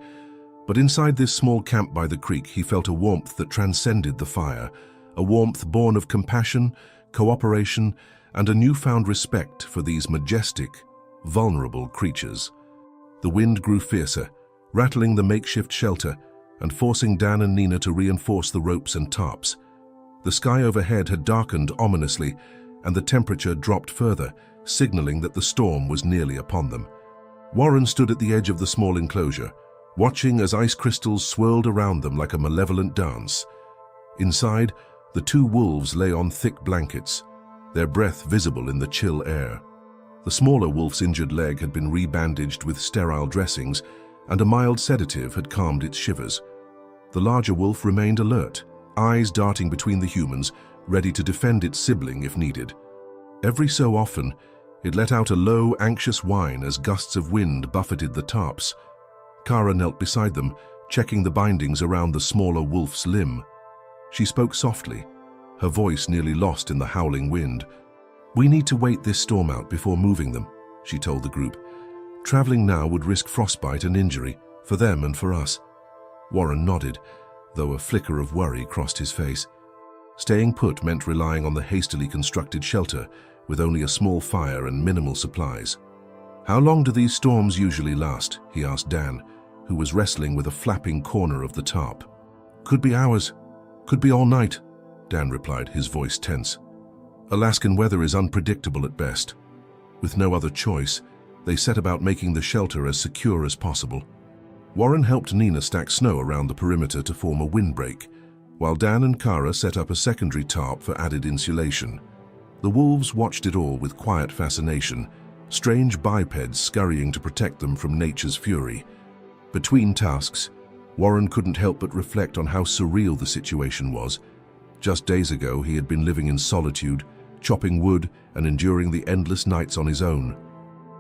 A: but inside this small camp by the creek he felt a warmth that transcended the fire, a warmth born of compassion, cooperation, and a newfound respect for these majestic, vulnerable creatures. The wind grew fiercer, rattling the makeshift shelter and forcing Dan and Nina to reinforce the ropes and tarps. The sky overhead had darkened ominously, and the temperature dropped further, signaling that the storm was nearly upon them. Warren stood at the edge of the small enclosure, watching as ice crystals swirled around them like a malevolent dance. Inside, the two wolves lay on thick blankets, their breath visible in the chill air. The smaller wolf's injured leg had been rebandaged with sterile dressings, and a mild sedative had calmed its shivers. The larger wolf remained alert, eyes darting between the humans, ready to defend its sibling if needed. Every so often, it let out a low, anxious whine as gusts of wind buffeted the tarps. Kara knelt beside them, checking the bindings around the smaller wolf's limb. She spoke softly, her voice nearly lost in the howling wind. "We need to wait this storm out before moving them," she told the group. "Traveling now would risk frostbite and injury, for them and for us." Warren nodded, though a flicker of worry crossed his face. Staying put meant relying on the hastily constructed shelter with only a small fire and minimal supplies. "How long do these storms usually last?" he asked Dan, who was wrestling with a flapping corner of the tarp. "Could be hours, could be all night," Dan replied, his voice tense. "Alaskan weather is unpredictable at best." With no other choice, they set about making the shelter as secure as possible. Warren helped Nina stack snow around the perimeter to form a windbreak, while Dan and Kara set up a secondary tarp for added insulation. The wolves watched it all with quiet fascination, strange bipeds scurrying to protect them from nature's fury. Between tasks, Warren couldn't help but reflect on how surreal the situation was. Just days ago, he had been living in solitude, chopping wood and enduring the endless nights on his own.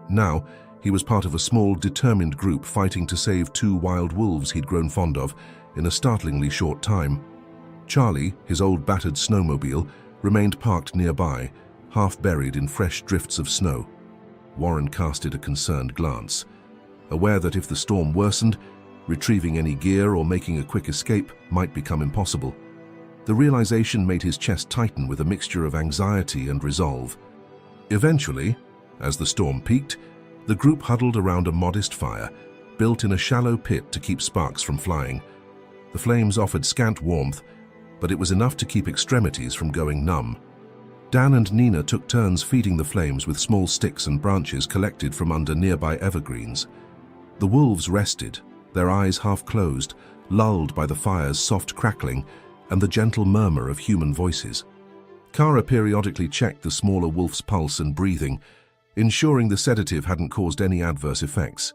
A: Now, he was part of a small, determined group fighting to save two wild wolves he'd grown fond of in a startlingly short time. Charlie, his old battered snowmobile, remained parked nearby, half buried in fresh drifts of snow. Warren casted a concerned glance, aware that if the storm worsened, retrieving any gear or making a quick escape might become impossible. The realization made his chest tighten with a mixture of anxiety and resolve. Eventually, as the storm peaked, the group huddled around a modest fire, built in a shallow pit to keep sparks from flying. The flames offered scant warmth, but it was enough to keep extremities from going numb. Dan and Nina took turns feeding the flames with small sticks and branches collected from under nearby evergreens. The wolves rested, their eyes half closed, lulled by the fire's soft crackling and the gentle murmur of human voices. Kara periodically checked the smaller wolf's pulse and breathing, ensuring the sedative hadn't caused any adverse effects.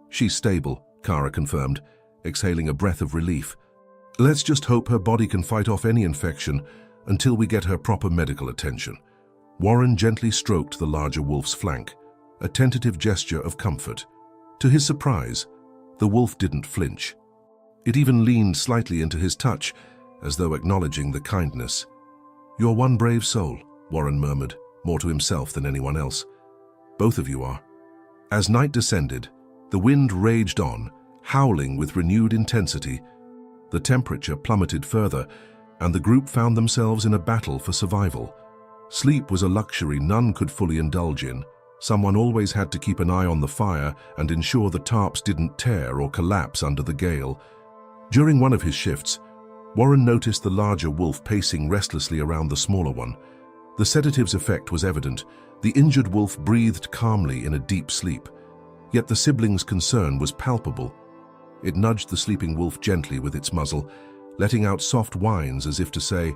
A: "She's stable," Kara confirmed, exhaling a breath of relief. "Let's just hope her body can fight off any infection until we get her proper medical attention." Warren gently stroked the larger wolf's flank, a tentative gesture of comfort. To his surprise, the wolf didn't flinch. It even leaned slightly into his touch, as though acknowledging the kindness. "You're one brave soul," Warren murmured, more to himself than anyone else. "Both of you are." As night descended, the wind raged on, howling with renewed intensity. The temperature plummeted further, and the group found themselves in a battle for survival. Sleep was a luxury none could fully indulge in. Someone always had to keep an eye on the fire and ensure the tarps didn't tear or collapse under the gale. During one of his shifts, Warren noticed the larger wolf pacing restlessly around the smaller one. The sedative's effect was evident. The injured wolf breathed calmly in a deep sleep. Yet the sibling's concern was palpable. It nudged the sleeping wolf gently with its muzzle, letting out soft whines as if to say,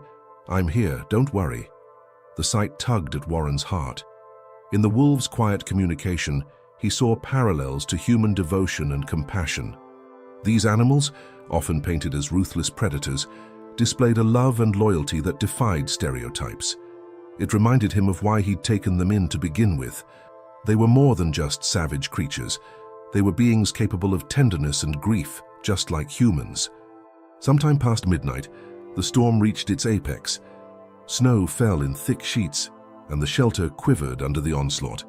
A: "I'm here, don't worry." The sight tugged at Warren's heart. In the wolf's quiet communication, he saw parallels to human devotion and compassion. These animals, often painted as ruthless predators, displayed a love and loyalty that defied stereotypes. It reminded him of why he'd taken them in to begin with. They were more than just savage creatures. They were beings capable of tenderness and grief, just like humans. Sometime past midnight, the storm reached its apex. Snow fell in thick sheets, and the shelter quivered under the onslaught.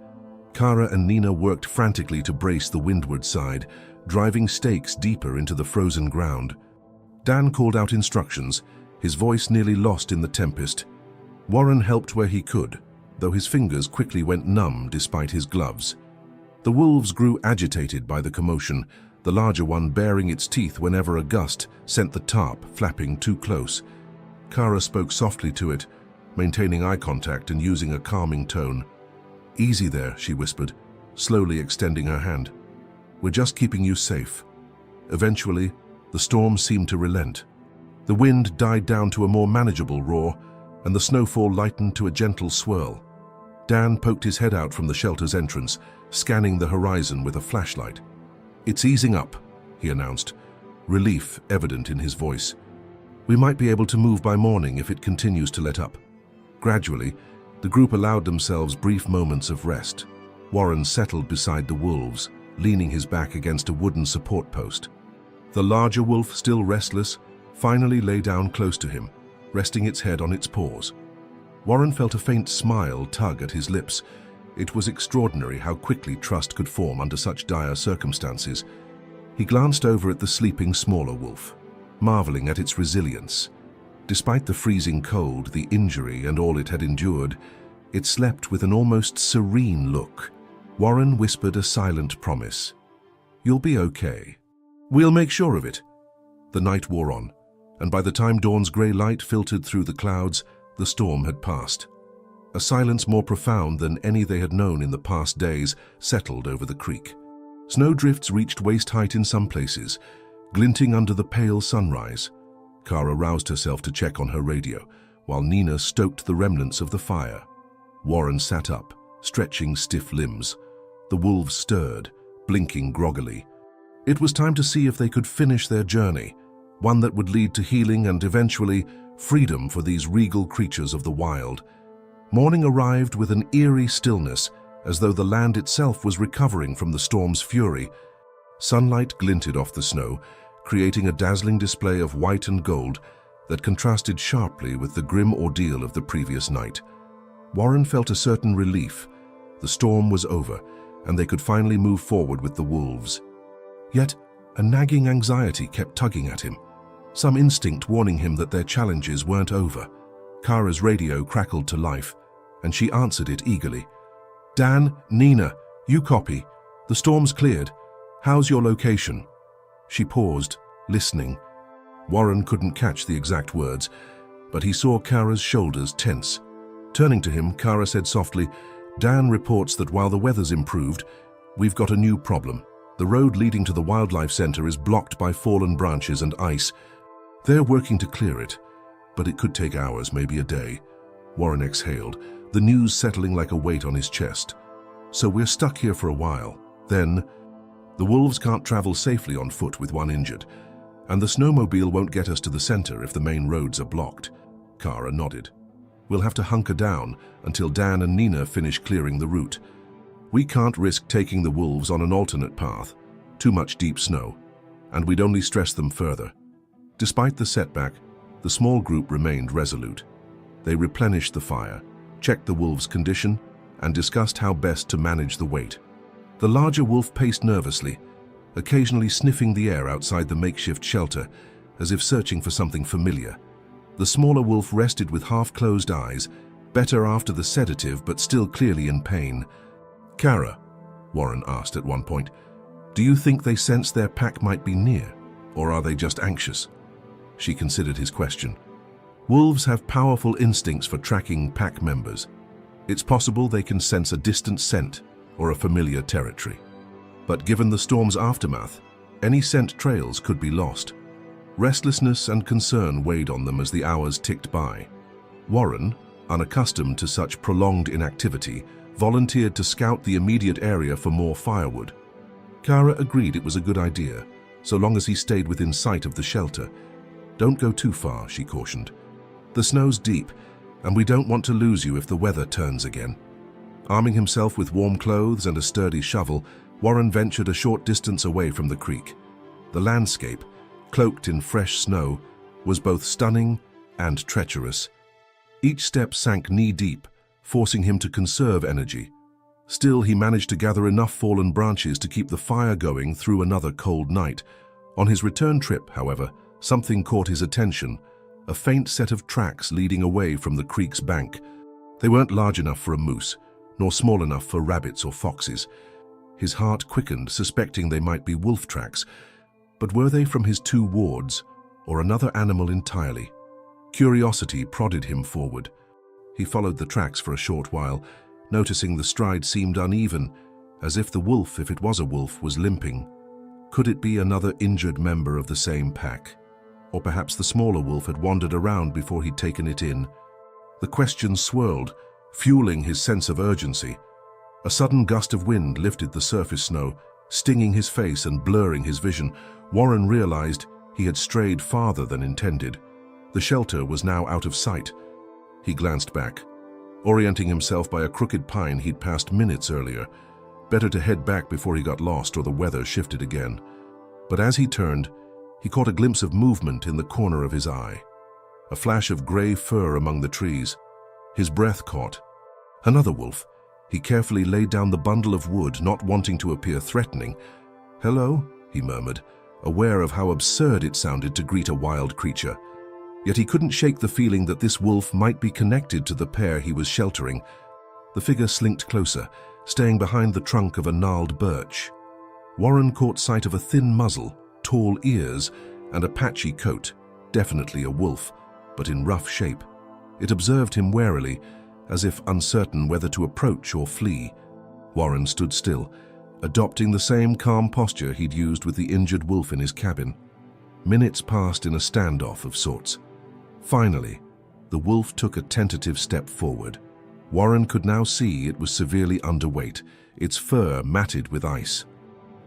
A: Kara and Nina worked frantically to brace the windward side, driving stakes deeper into the frozen ground. Dan called out instructions, his voice nearly lost in the tempest. Warren helped where he could, though his fingers quickly went numb despite his gloves. The wolves grew agitated by the commotion, the larger one baring its teeth whenever a gust sent the tarp flapping too close. Kara spoke softly to it, maintaining eye contact and using a calming tone. "Easy there," she whispered, slowly extending her hand. "We're just keeping you safe." Eventually, the storm seemed to relent. The wind died down to a more manageable roar, and the snowfall lightened to a gentle swirl. Dan poked his head out from the shelter's entrance, scanning the horizon with a flashlight. "It's easing up," he announced, relief evident in his voice. "We might be able to move by morning if it continues to let up." Gradually, the group allowed themselves brief moments of rest. Warren settled beside the wolves, leaning his back against a wooden support post. The larger wolf, still restless, finally lay down close to him, resting its head on its paws. Warren felt a faint smile tug at his lips. It was extraordinary how quickly trust could form under such dire circumstances. He glanced over at the sleeping smaller wolf, marveling at its resilience. Despite the freezing cold, the injury, and all it had endured, it slept with an almost serene look. Warren whispered a silent promise. "You'll be okay. We'll make sure of it." The night wore on, and by the time dawn's grey light filtered through the clouds, the storm had passed. A silence more profound than any they had known in the past days settled over the creek. Snowdrifts reached waist height in some places, glinting under the pale sunrise. Kara roused herself to check on her radio, while Nina stoked the remnants of the fire. Warren sat up, stretching stiff limbs. The wolves stirred, blinking groggily. It was time to see if they could finish their journey, one that would lead to healing and eventually freedom for these regal creatures of the wild. Morning arrived with an eerie stillness, as though the land itself was recovering from the storm's fury. Sunlight glinted off the snow, creating a dazzling display of white and gold that contrasted sharply with the grim ordeal of the previous night. Warren felt a certain relief. The storm was over, and they could finally move forward with the wolves. Yet, a nagging anxiety kept tugging at him. some instinct warning him that their challenges weren't over. Kara's radio crackled to life, and she answered it eagerly. Dan, Nina, you copy. The storm's cleared. How's your location? She paused, listening. Warren couldn't catch the exact words, but he saw Kara's shoulders tense. Turning to him, Kara said softly, Dan reports that while the weather's improved, we've got a new problem. The road leading to the wildlife center is blocked by fallen branches and ice. They're working to clear it, but it could take hours, maybe a day. Warren exhaled, the news settling like a weight on his chest. So we're stuck here for a while. Then, the wolves can't travel safely on foot with one injured, and the snowmobile won't get us to the center if the main roads are blocked. Kara nodded. We'll have to hunker down until Dan and Nina finish clearing the route. We can't risk taking the wolves on an alternate path. Too much deep snow, and we'd only stress them further. Despite the setback, the small group remained resolute. They replenished the fire, checked the wolves' condition, and discussed how best to manage the weight. The larger wolf paced nervously, occasionally sniffing the air outside the makeshift shelter, as if searching for something familiar. The smaller wolf rested with half-closed eyes, better after the sedative but still clearly in pain. Kara, Warren asked at one point, do you think they sense their pack might be near, or are they just anxious? She considered his question. Wolves have powerful instincts for tracking pack members. It's possible they can sense a distant scent or a familiar territory. But given the storm's aftermath, any scent trails could be lost. Restlessness and concern weighed on them as the hours ticked by. Warren, unaccustomed to such prolonged inactivity, volunteered to scout the immediate area for more firewood. Kara agreed it was a good idea, so long as he stayed within sight of the shelter. Don't go too far, she cautioned. The snow's deep, and we don't want to lose you if the weather turns again. Arming himself with warm clothes and a sturdy shovel, Warren ventured a short distance away from the creek. The landscape, cloaked in fresh snow, was both stunning and treacherous. Each step sank knee-deep, forcing him to conserve energy. Still, he managed to gather enough fallen branches to keep the fire going through another cold night. On his return trip, however, something caught his attention, a faint set of tracks leading away from the creek's bank. They weren't large enough for a moose, nor small enough for rabbits or foxes. His heart quickened, suspecting they might be wolf tracks, but were they from his two wards, or another animal entirely? Curiosity prodded him forward. He followed the tracks for a short while, noticing the stride seemed uneven, as if the wolf, if it was a wolf, was limping. Could it be another injured member of the same pack? Or perhaps the smaller wolf had wandered around before he'd taken it in? The question swirled, fueling his sense of urgency. A sudden gust of wind lifted the surface snow, stinging his face and blurring his vision. Warren realized he had strayed farther than intended. The shelter was now out of sight. He glanced back, orienting himself by a crooked pine he'd passed minutes earlier. Better to head back before he got lost or the weather shifted again. But as he turned, he caught a glimpse of movement in the corner of his eye. A flash of gray fur among the trees. His breath caught. Another wolf. He carefully laid down the bundle of wood, not wanting to appear threatening. "Hello," he murmured, aware of how absurd it sounded to greet a wild creature. Yet he couldn't shake the feeling that this wolf might be connected to the pair he was sheltering. The figure slinked closer, staying behind the trunk of a gnarled birch. Warren caught sight of a thin muzzle, tall ears, and a patchy coat, definitely a wolf, but in rough shape. It observed him warily, as if uncertain whether to approach or flee. Warren stood still, adopting the same calm posture he'd used with the injured wolf in his cabin. Minutes passed in a standoff of sorts. Finally, the wolf took a tentative step forward. Warren could now see it was severely underweight, its fur matted with ice.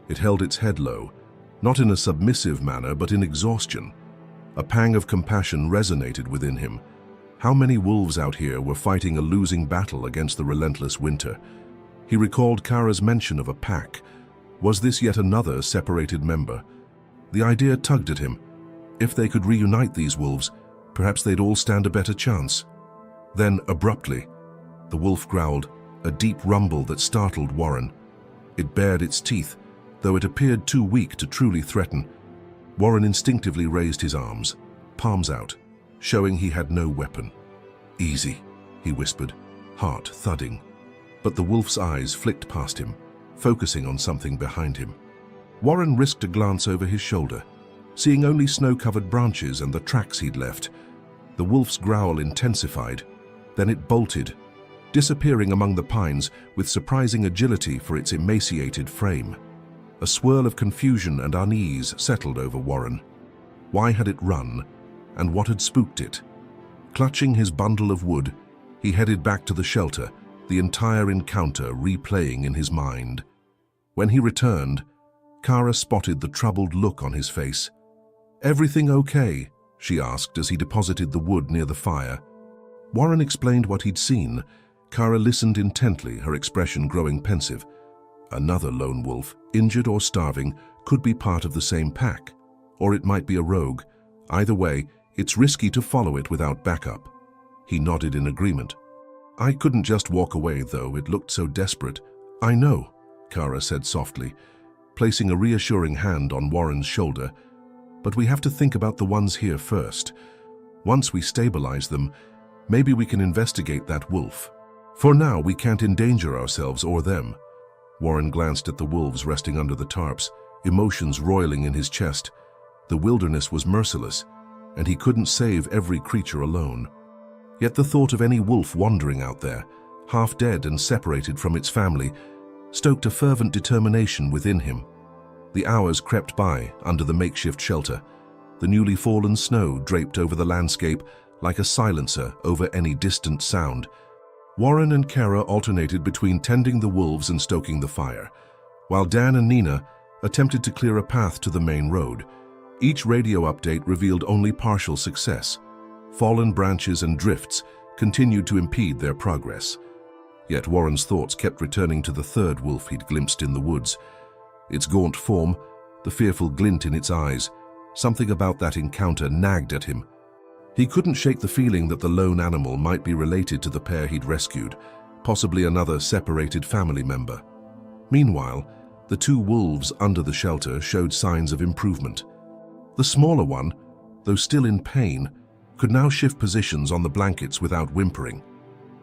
A: It held its head low, not in a submissive manner but in exhaustion. A pang of compassion resonated within him. How many wolves out here were fighting a losing battle against the relentless winter? He recalled Kara's mention of a pack. Was this yet another separated member? The idea tugged at him. If they could reunite these wolves, perhaps they'd all stand a better chance. Then, abruptly, the wolf growled, a deep rumble that startled Warren. It bared its teeth, though it appeared too weak to truly threaten. Warren instinctively raised his arms, palms out, showing he had no weapon. "Easy," he whispered, heart thudding. But the wolf's eyes flicked past him, focusing on something behind him. Warren risked a glance over his shoulder, seeing only snow-covered branches and the tracks he'd left. The wolf's growl intensified, then it bolted, disappearing among the pines with surprising agility for its emaciated frame. A swirl of confusion and unease settled over Warren. Why had it run, and what had spooked it? Clutching his bundle of wood, he headed back to the shelter, the entire encounter replaying in his mind. When he returned, Kara spotted the troubled look on his face. "Everything okay?" she asked as he deposited the wood near the fire. Warren explained what he'd seen. Kara listened intently, her expression growing pensive. Another lone wolf, injured or starving, could be part of the same pack, or it might be a rogue. Either way, it's risky to follow it without backup. He nodded in agreement. "I couldn't just walk away, though. It looked so desperate." "I know," Kara said softly, placing a reassuring hand on Warren's shoulder. "But we have to think about the ones here first. Once we stabilize them, maybe we can investigate that wolf. For now, we can't endanger ourselves or them." Warren glanced at the wolves resting under the tarps, emotions roiling in his chest. The wilderness was merciless, and he couldn't save every creature alone. Yet the thought of any wolf wandering out there, half dead and separated from its family, stoked a fervent determination within him. The hours crept by under the makeshift shelter. The newly fallen snow draped over the landscape like a silencer over any distant sound. Warren and Kara alternated between tending the wolves and stoking the fire, while Dan and Nina attempted to clear a path to the main road. Each radio update revealed only partial success. Fallen branches and drifts continued to impede their progress. Yet Warren's thoughts kept returning to the third wolf he'd glimpsed in the woods. Its gaunt form, the fearful glint in its eyes, something about that encounter nagged at him. He couldn't shake the feeling that the lone animal might be related to the pair he'd rescued, possibly another separated family member. Meanwhile, the two wolves under the shelter showed signs of improvement. The smaller one, though still in pain, could now shift positions on the blankets without whimpering.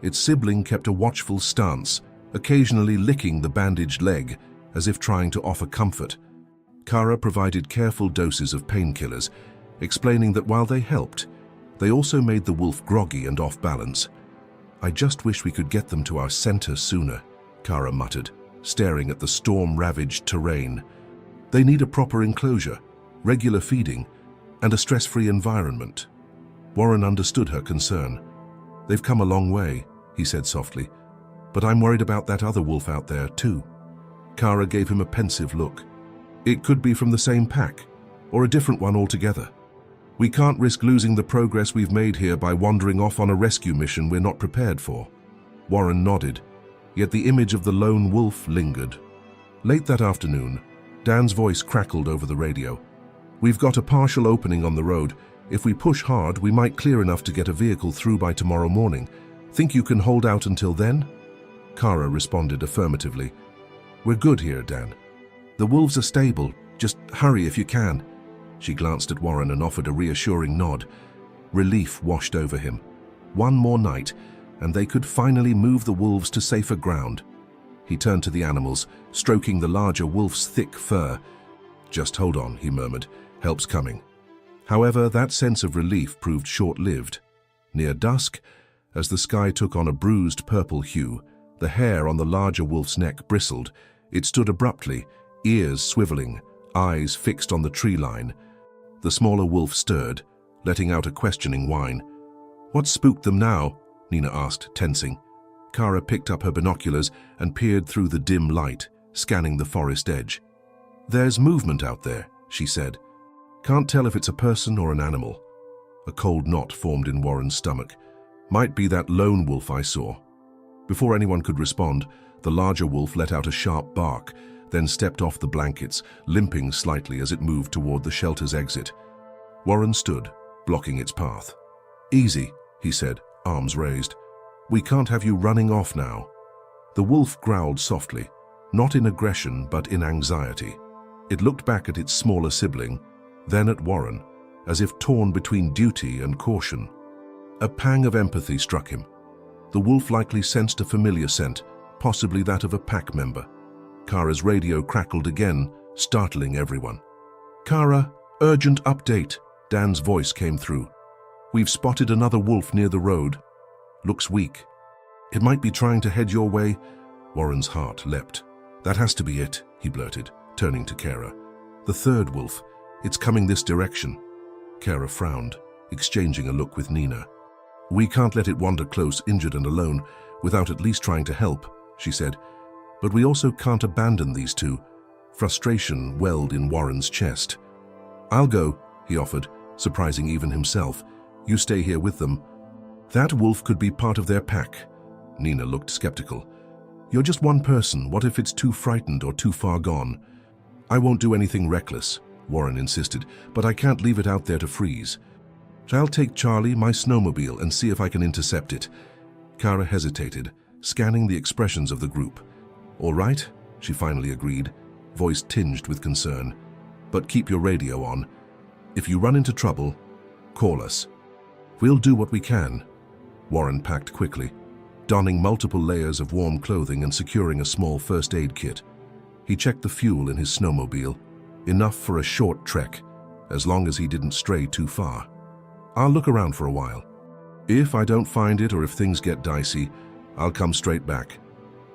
A: Its sibling kept a watchful stance, occasionally licking the bandaged leg, as if trying to offer comfort. Kara provided careful doses of painkillers, explaining that while they helped, they also made the wolf groggy and off balance. "I just wish we could get them to our center sooner," Kara muttered, staring at the storm-ravaged terrain. "They need a proper enclosure, regular feeding, and a stress-free environment." Warren understood her concern. "They've come a long way," he said softly, "but I'm worried about that other wolf out there, too." Kara gave him a pensive look. "It could be from the same pack, or a different one altogether. We can't risk losing the progress we've made here by wandering off on a rescue mission we're not prepared for." Warren nodded, yet the image of the lone wolf lingered. Late that afternoon, Dan's voice crackled over the radio. "We've got a partial opening on the road. If we push hard, we might clear enough to get a vehicle through by tomorrow morning. Think you can hold out until then?" Kara responded affirmatively. "We're good here, Dan. The wolves are stable. Just hurry if you can." She glanced at Warren and offered a reassuring nod. Relief washed over him. One more night, and they could finally move the wolves to safer ground. He turned to the animals, stroking the larger wolf's thick fur. "Just hold on," he murmured. "Help's coming." However, that sense of relief proved short-lived. Near dusk, as the sky took on a bruised purple hue, the hair on the larger wolf's neck bristled. It stood abruptly, ears swiveling, eyes fixed on the tree line. The smaller wolf stirred, letting out a questioning whine. "What spooked them now?" Nina asked, tensing. Kara picked up her binoculars and peered through the dim light, scanning the forest edge. "There's movement out there," she said. "Can't tell if it's a person or an animal." A cold knot formed in Warren's stomach. "Might be that lone wolf I saw." Before anyone could respond, the larger wolf let out a sharp bark, then stepped off the blankets, limping slightly as it moved toward the shelter's exit. Warren stood, blocking its path. "Easy," he said, arms raised. "We can't have you running off now." The wolf growled softly, not in aggression but in anxiety. It looked back at its smaller sibling, then at Warren, as if torn between duty and caution. A pang of empathy struck him. The wolf likely sensed a familiar scent, possibly that of a pack member. Kara's radio crackled again, startling everyone. "Kara, urgent update," Dan's voice came through. "We've spotted another wolf near the road. Looks weak. It might be trying to head your way." Warren's heart leapt. "That has to be it," he blurted, turning to Kara. "The third wolf. It's coming this direction." Kara frowned, exchanging a look with Nina. "We can't let it wander close, injured and alone, without at least trying to help," she said. "But we also can't abandon these two." Frustration welled in Warren's chest. "I'll go," he offered, surprising even himself. "You stay here with them." "That wolf could be part of their pack." Nina looked skeptical. "You're just one person. What if it's too frightened or too far gone?" "I won't do anything reckless," Warren insisted, "but I can't leave it out there to freeze. I'll take Charlie, my snowmobile, and see if I can intercept it." Kara hesitated, scanning the expressions of the group. "All right," she finally agreed, voice tinged with concern. "But keep your radio on. If you run into trouble, call us." "We'll do what we can." Warren packed quickly, donning multiple layers of warm clothing and securing a small first aid kit. He checked the fuel in his snowmobile, enough for a short trek, as long as he didn't stray too far. "I'll look around for a while. If I don't find it or if things get dicey, I'll come straight back."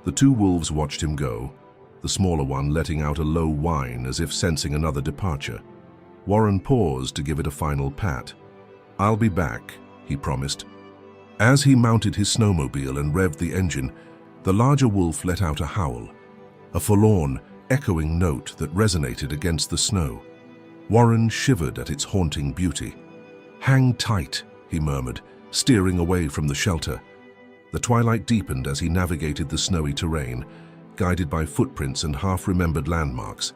A: The two wolves watched him go, the smaller one letting out a low whine as if sensing another departure. Warren paused to give it a final pat. "I'll be back," he promised. As he mounted his snowmobile and revved the engine, the larger wolf let out a howl, a forlorn, echoing note that resonated against the snow. Warren shivered at its haunting beauty. "Hang tight," he murmured, steering away from the shelter. The twilight deepened as he navigated the snowy terrain, guided by footprints and half-remembered landmarks.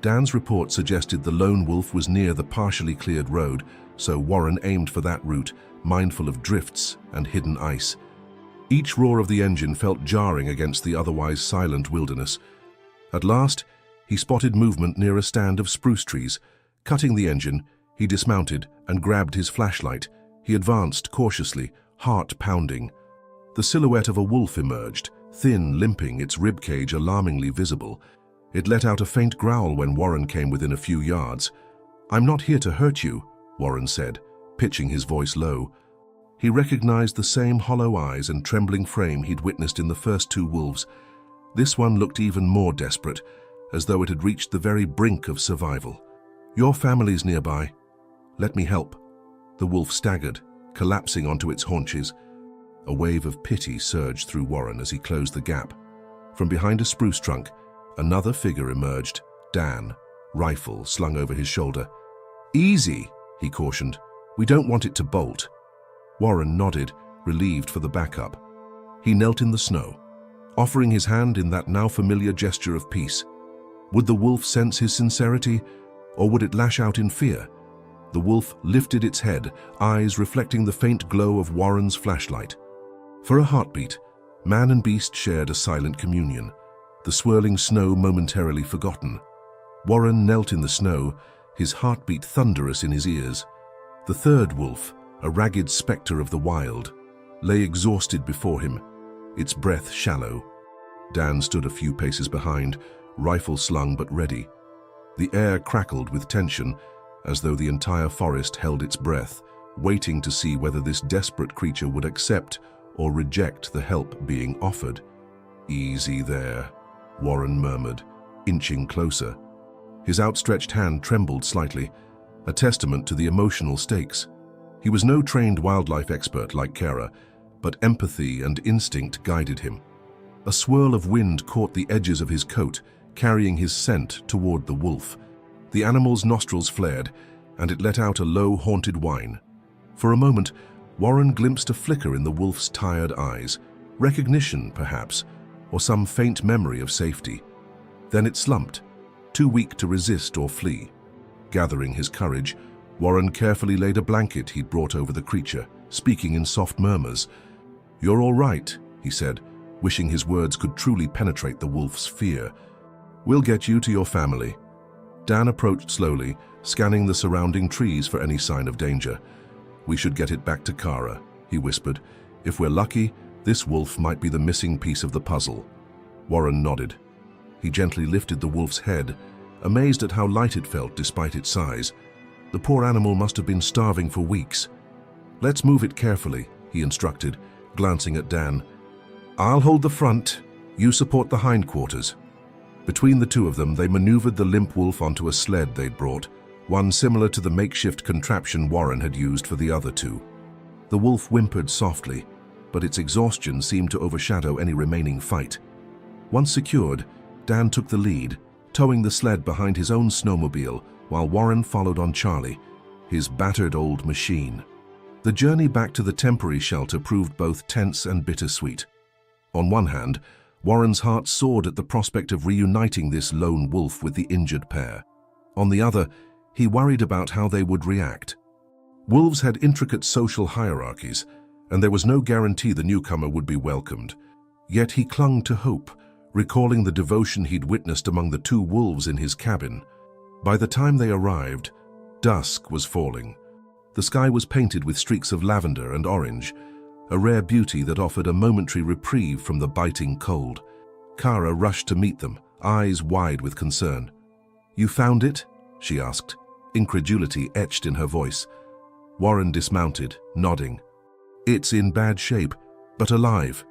A: Dan's report suggested the lone wolf was near the partially cleared road, so Warren aimed for that route, mindful of drifts and hidden ice. Each roar of the engine felt jarring against the otherwise silent wilderness. At last, he spotted movement near a stand of spruce trees. Cutting the engine, he dismounted and grabbed his flashlight. He advanced cautiously, heart pounding. The silhouette of a wolf emerged, thin, limping, its ribcage alarmingly visible. It let out a faint growl when Warren came within a few yards. "I'm not here to hurt you," Warren said, pitching his voice low. He recognized the same hollow eyes and trembling frame he'd witnessed in the first two wolves. This one looked even more desperate, as though it had reached the very brink of survival. "Your family's nearby. Let me help." The wolf staggered, collapsing onto its haunches. A wave of pity surged through Warren as he closed the gap. From behind a spruce trunk, another figure emerged, Dan, rifle slung over his shoulder. "Easy," he cautioned. "We don't want it to bolt." Warren nodded, relieved for the backup. He knelt in the snow, offering his hand in that now familiar gesture of peace. Would the wolf sense his sincerity, or would it lash out in fear? The wolf lifted its head, eyes reflecting the faint glow of Warren's flashlight. For a heartbeat, man and beast shared a silent communion, the swirling snow momentarily forgotten. Warren knelt in the snow, his heartbeat thunderous in his ears. The third wolf, a ragged specter of the wild, lay exhausted before him, its breath shallow. Dan stood a few paces behind, rifle slung but ready. The air crackled with tension, as though the entire forest held its breath, waiting to see whether this desperate creature would accept or reject the help being offered. "Easy there," Warren murmured, inching closer. His outstretched hand trembled slightly, a testament to the emotional stakes. He was no trained wildlife expert like Kara, but empathy and instinct guided him. A swirl of wind caught the edges of his coat, carrying his scent toward the wolf. The animal's nostrils flared, and it let out a low, haunted whine. For a moment, Warren glimpsed a flicker in the wolf's tired eyes, recognition, perhaps, or some faint memory of safety. Then it slumped, too weak to resist or flee. Gathering his courage, Warren carefully laid a blanket he'd brought over the creature, speaking in soft murmurs. "You're all right," he said, wishing his words could truly penetrate the wolf's fear. "We'll get you to your family." Dan approached slowly, scanning the surrounding trees for any sign of danger. "We should get it back to Kara," he whispered. "If we're lucky, this wolf might be the missing piece of the puzzle." Warren nodded. He gently lifted the wolf's head, amazed at how light it felt despite its size. The poor animal must have been starving for weeks. "Let's move it carefully," he instructed, glancing at Dan. "I'll hold the front, you support the hindquarters." Between the two of them, they maneuvered the limp wolf onto a sled they'd brought, one similar to the makeshift contraption Warren had used for the other two. The wolf whimpered softly, but its exhaustion seemed to overshadow any remaining fight. Once secured, Dan took the lead, towing the sled behind his own snowmobile, while Warren followed on Charlie, his battered old machine. The journey back to the temporary shelter proved both tense and bittersweet. On one hand, Warren's heart soared at the prospect of reuniting this lone wolf with the injured pair. On the other, he worried about how they would react. Wolves had intricate social hierarchies, and there was no guarantee the newcomer would be welcomed. Yet he clung to hope, recalling the devotion he'd witnessed among the two wolves in his cabin. By the time they arrived, dusk was falling. The sky was painted with streaks of lavender and orange, a rare beauty that offered a momentary reprieve from the biting cold. Kara rushed to meet them, eyes wide with concern. "You found it?" she asked, incredulity etched in her voice. Warren dismounted, nodding. "It's in bad shape, but alive."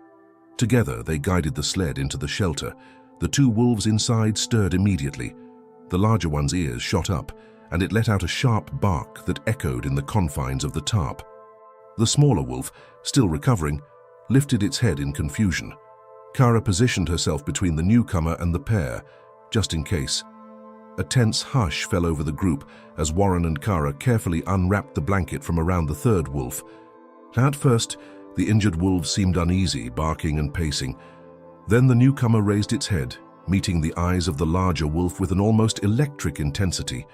A: Together, they guided the sled into the shelter. The two wolves inside stirred immediately. The larger one's ears shot up, and it let out a sharp bark that echoed in the confines of the tarp. The smaller wolf, still recovering, lifted its head in confusion. Kara positioned herself between the newcomer and the pair, just in case. A tense hush fell over the group as Warren and Kara carefully unwrapped the blanket from around the third wolf. At first, the injured wolf seemed uneasy, barking and pacing. Then the newcomer raised its head, meeting the eyes of the larger wolf with an almost electric intensity.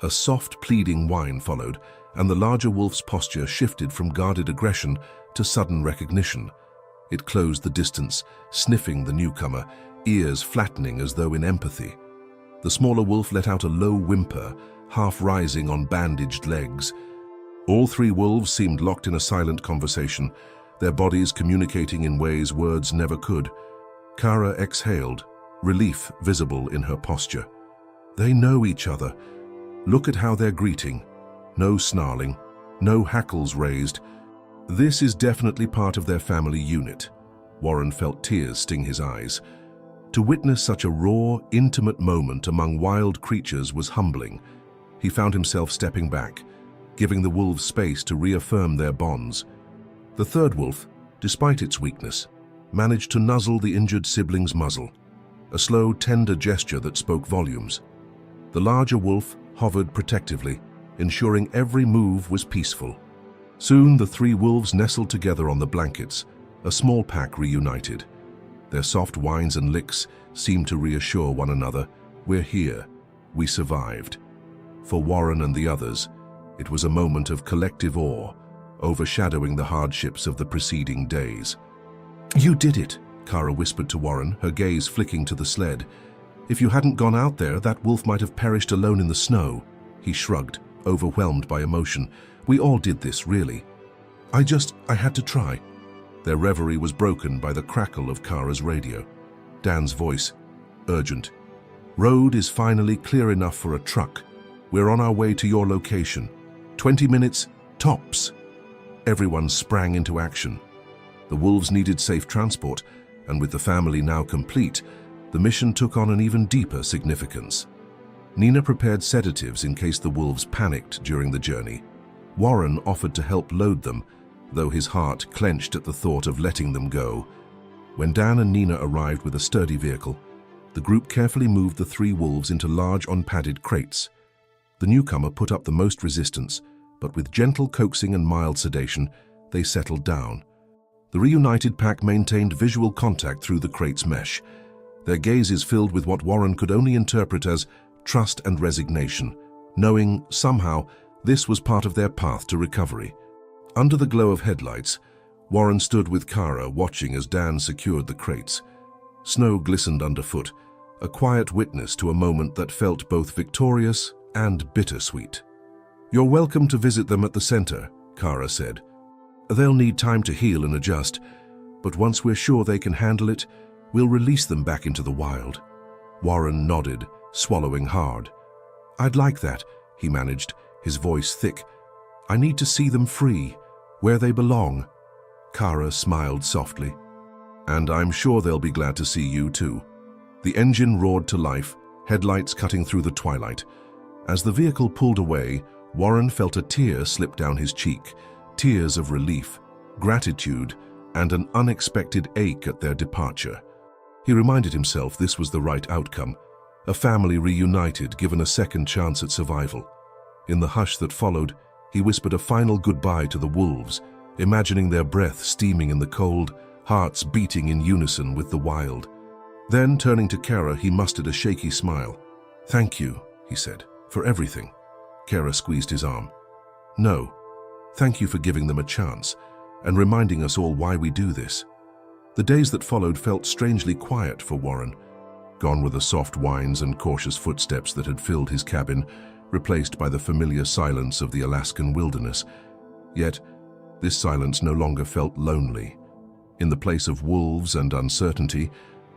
A: A soft, pleading whine followed, and the larger wolf's posture shifted from guarded aggression to sudden recognition. It closed the distance, sniffing the newcomer, ears flattening as though in empathy. The smaller wolf let out a low whimper, half rising on bandaged legs. All three wolves seemed locked in a silent conversation, their bodies communicating in ways words never could. Kara exhaled, relief visible in her posture. They know each other. Look at how they're greeting. No snarling, no hackles raised. This is definitely part of their family unit. Warren felt tears sting his eyes. To witness such a raw, intimate moment among wild creatures was humbling. He found himself stepping back, giving the wolves space to reaffirm their bonds. The third wolf, despite its weakness, managed to nuzzle the injured sibling's muzzle, a slow, tender gesture that spoke volumes. The larger wolf hovered protectively, ensuring every move was peaceful. Soon the three wolves nestled together on the blankets, a small pack reunited. Their soft whines and licks seemed to reassure one another, "We're here. We survived." For Warren and the others, it was a moment of collective awe, overshadowing the hardships of the preceding days. "You did it," Kara whispered to Warren, her gaze flicking to the sled. "If you hadn't gone out there, that wolf might have perished alone in the snow." He shrugged, overwhelmed by emotion. "We all did this, really. I had to try." Their reverie was broken by the crackle of Kara's radio. Dan's voice, urgent. "Road is finally clear enough for a truck. We're on our way to your location. 20 minutes, tops." Everyone sprang into action. The wolves needed safe transport, and with the family now complete, the mission took on an even deeper significance. Nina prepared sedatives in case the wolves panicked during the journey. Warren offered to help load them, though his heart clenched at the thought of letting them go. When Dan and Nina arrived with a sturdy vehicle, the group carefully moved the three wolves into large unpadded crates. The newcomer put up the most resistance, but with gentle coaxing and mild sedation, they settled down. The reunited pack maintained visual contact through the crate's mesh, their gazes filled with what Warren could only interpret as trust and resignation, knowing, somehow, this was part of their path to recovery. Under the glow of headlights, Warren stood with Kara, watching as Dan secured the crates. Snow glistened underfoot, a quiet witness to a moment that felt both victorious and bittersweet. "You're welcome to visit them at the center," Kara said. "They'll need time to heal and adjust, but once we're sure they can handle it, we'll release them back into the wild." Warren nodded, swallowing hard. "I'd like that," he managed, his voice thick. "I need to see them free, where they belong." Kara smiled softly. "And I'm sure they'll be glad to see you too." The engine roared to life, headlights cutting through the twilight. As the vehicle pulled away, Warren felt a tear slip down his cheek, tears of relief, gratitude, and an unexpected ache at their departure. He reminded himself this was the right outcome, a family reunited, given a second chance at survival. In the hush that followed, he whispered a final goodbye to the wolves, imagining their breath steaming in the cold, hearts beating in unison with the wild. Then, turning to Kara, he mustered a shaky smile. "Thank you," he said, "for everything." Kara squeezed his arm. "No, thank you for giving them a chance and reminding us all why we do this." The days that followed felt strangely quiet for Warren. Gone were the soft whines and cautious footsteps that had filled his cabin, replaced by the familiar silence of the Alaskan wilderness. Yet, this silence no longer felt lonely. In the place of wolves and uncertainty,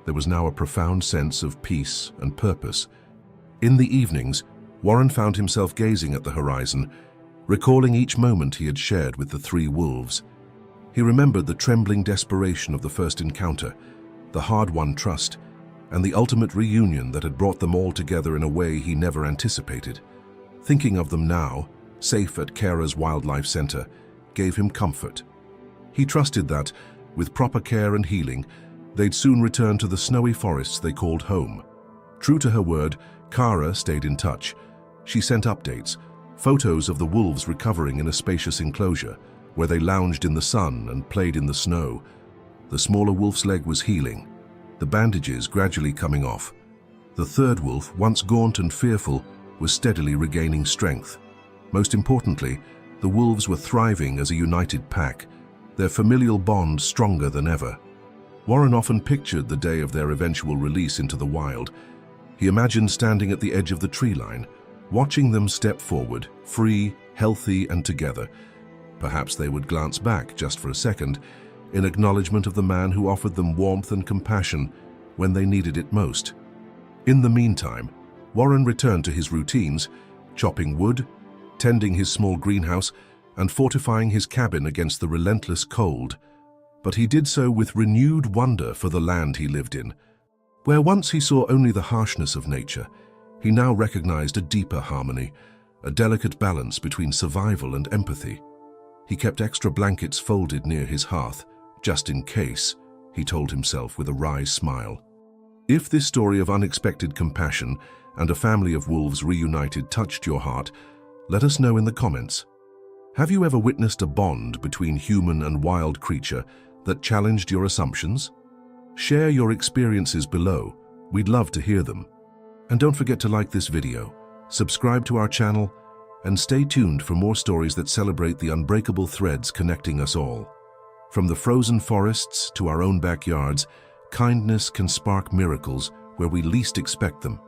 A: there was now a profound sense of peace and purpose. In the evenings, Warren found himself gazing at the horizon, recalling each moment he had shared with the three wolves. He remembered the trembling desperation of the first encounter, the hard-won trust, and the ultimate reunion that had brought them all together in a way he never anticipated. Thinking of them now, safe at Kara's Wildlife Center, gave him comfort. He trusted that, with proper care and healing, they'd soon return to the snowy forests they called home. True to her word, Kara stayed in touch. She sent updates, photos of the wolves recovering in a spacious enclosure, where they lounged in the sun and played in the snow. The smaller wolf's leg was healing, the bandages gradually coming off. The third wolf, once gaunt and fearful, was steadily regaining strength. Most importantly, the wolves were thriving as a united pack, their familial bond stronger than ever. Warren often pictured the day of their eventual release into the wild. He imagined standing at the edge of the tree line, watching them step forward, free, healthy, and together. Perhaps they would glance back just for a second, in acknowledgement of the man who offered them warmth and compassion when they needed it most. In the meantime, Warren returned to his routines, chopping wood, tending his small greenhouse, and fortifying his cabin against the relentless cold. But he did so with renewed wonder for the land he lived in. Where once he saw only the harshness of nature, he now recognized a deeper harmony, a delicate balance between survival and empathy. He kept extra blankets folded near his hearth, just in case, he told himself with a wry smile. If this story of unexpected compassion and a family of wolves reunited touched your heart, let us know in the comments. Have you ever witnessed a bond between human and wild creature that challenged your assumptions? Share your experiences below. We'd love to hear them. And don't forget to like this video, subscribe to our channel, and stay tuned for more stories that celebrate the unbreakable threads connecting us all. From the frozen forests to our own backyards, kindness can spark miracles where we least expect them.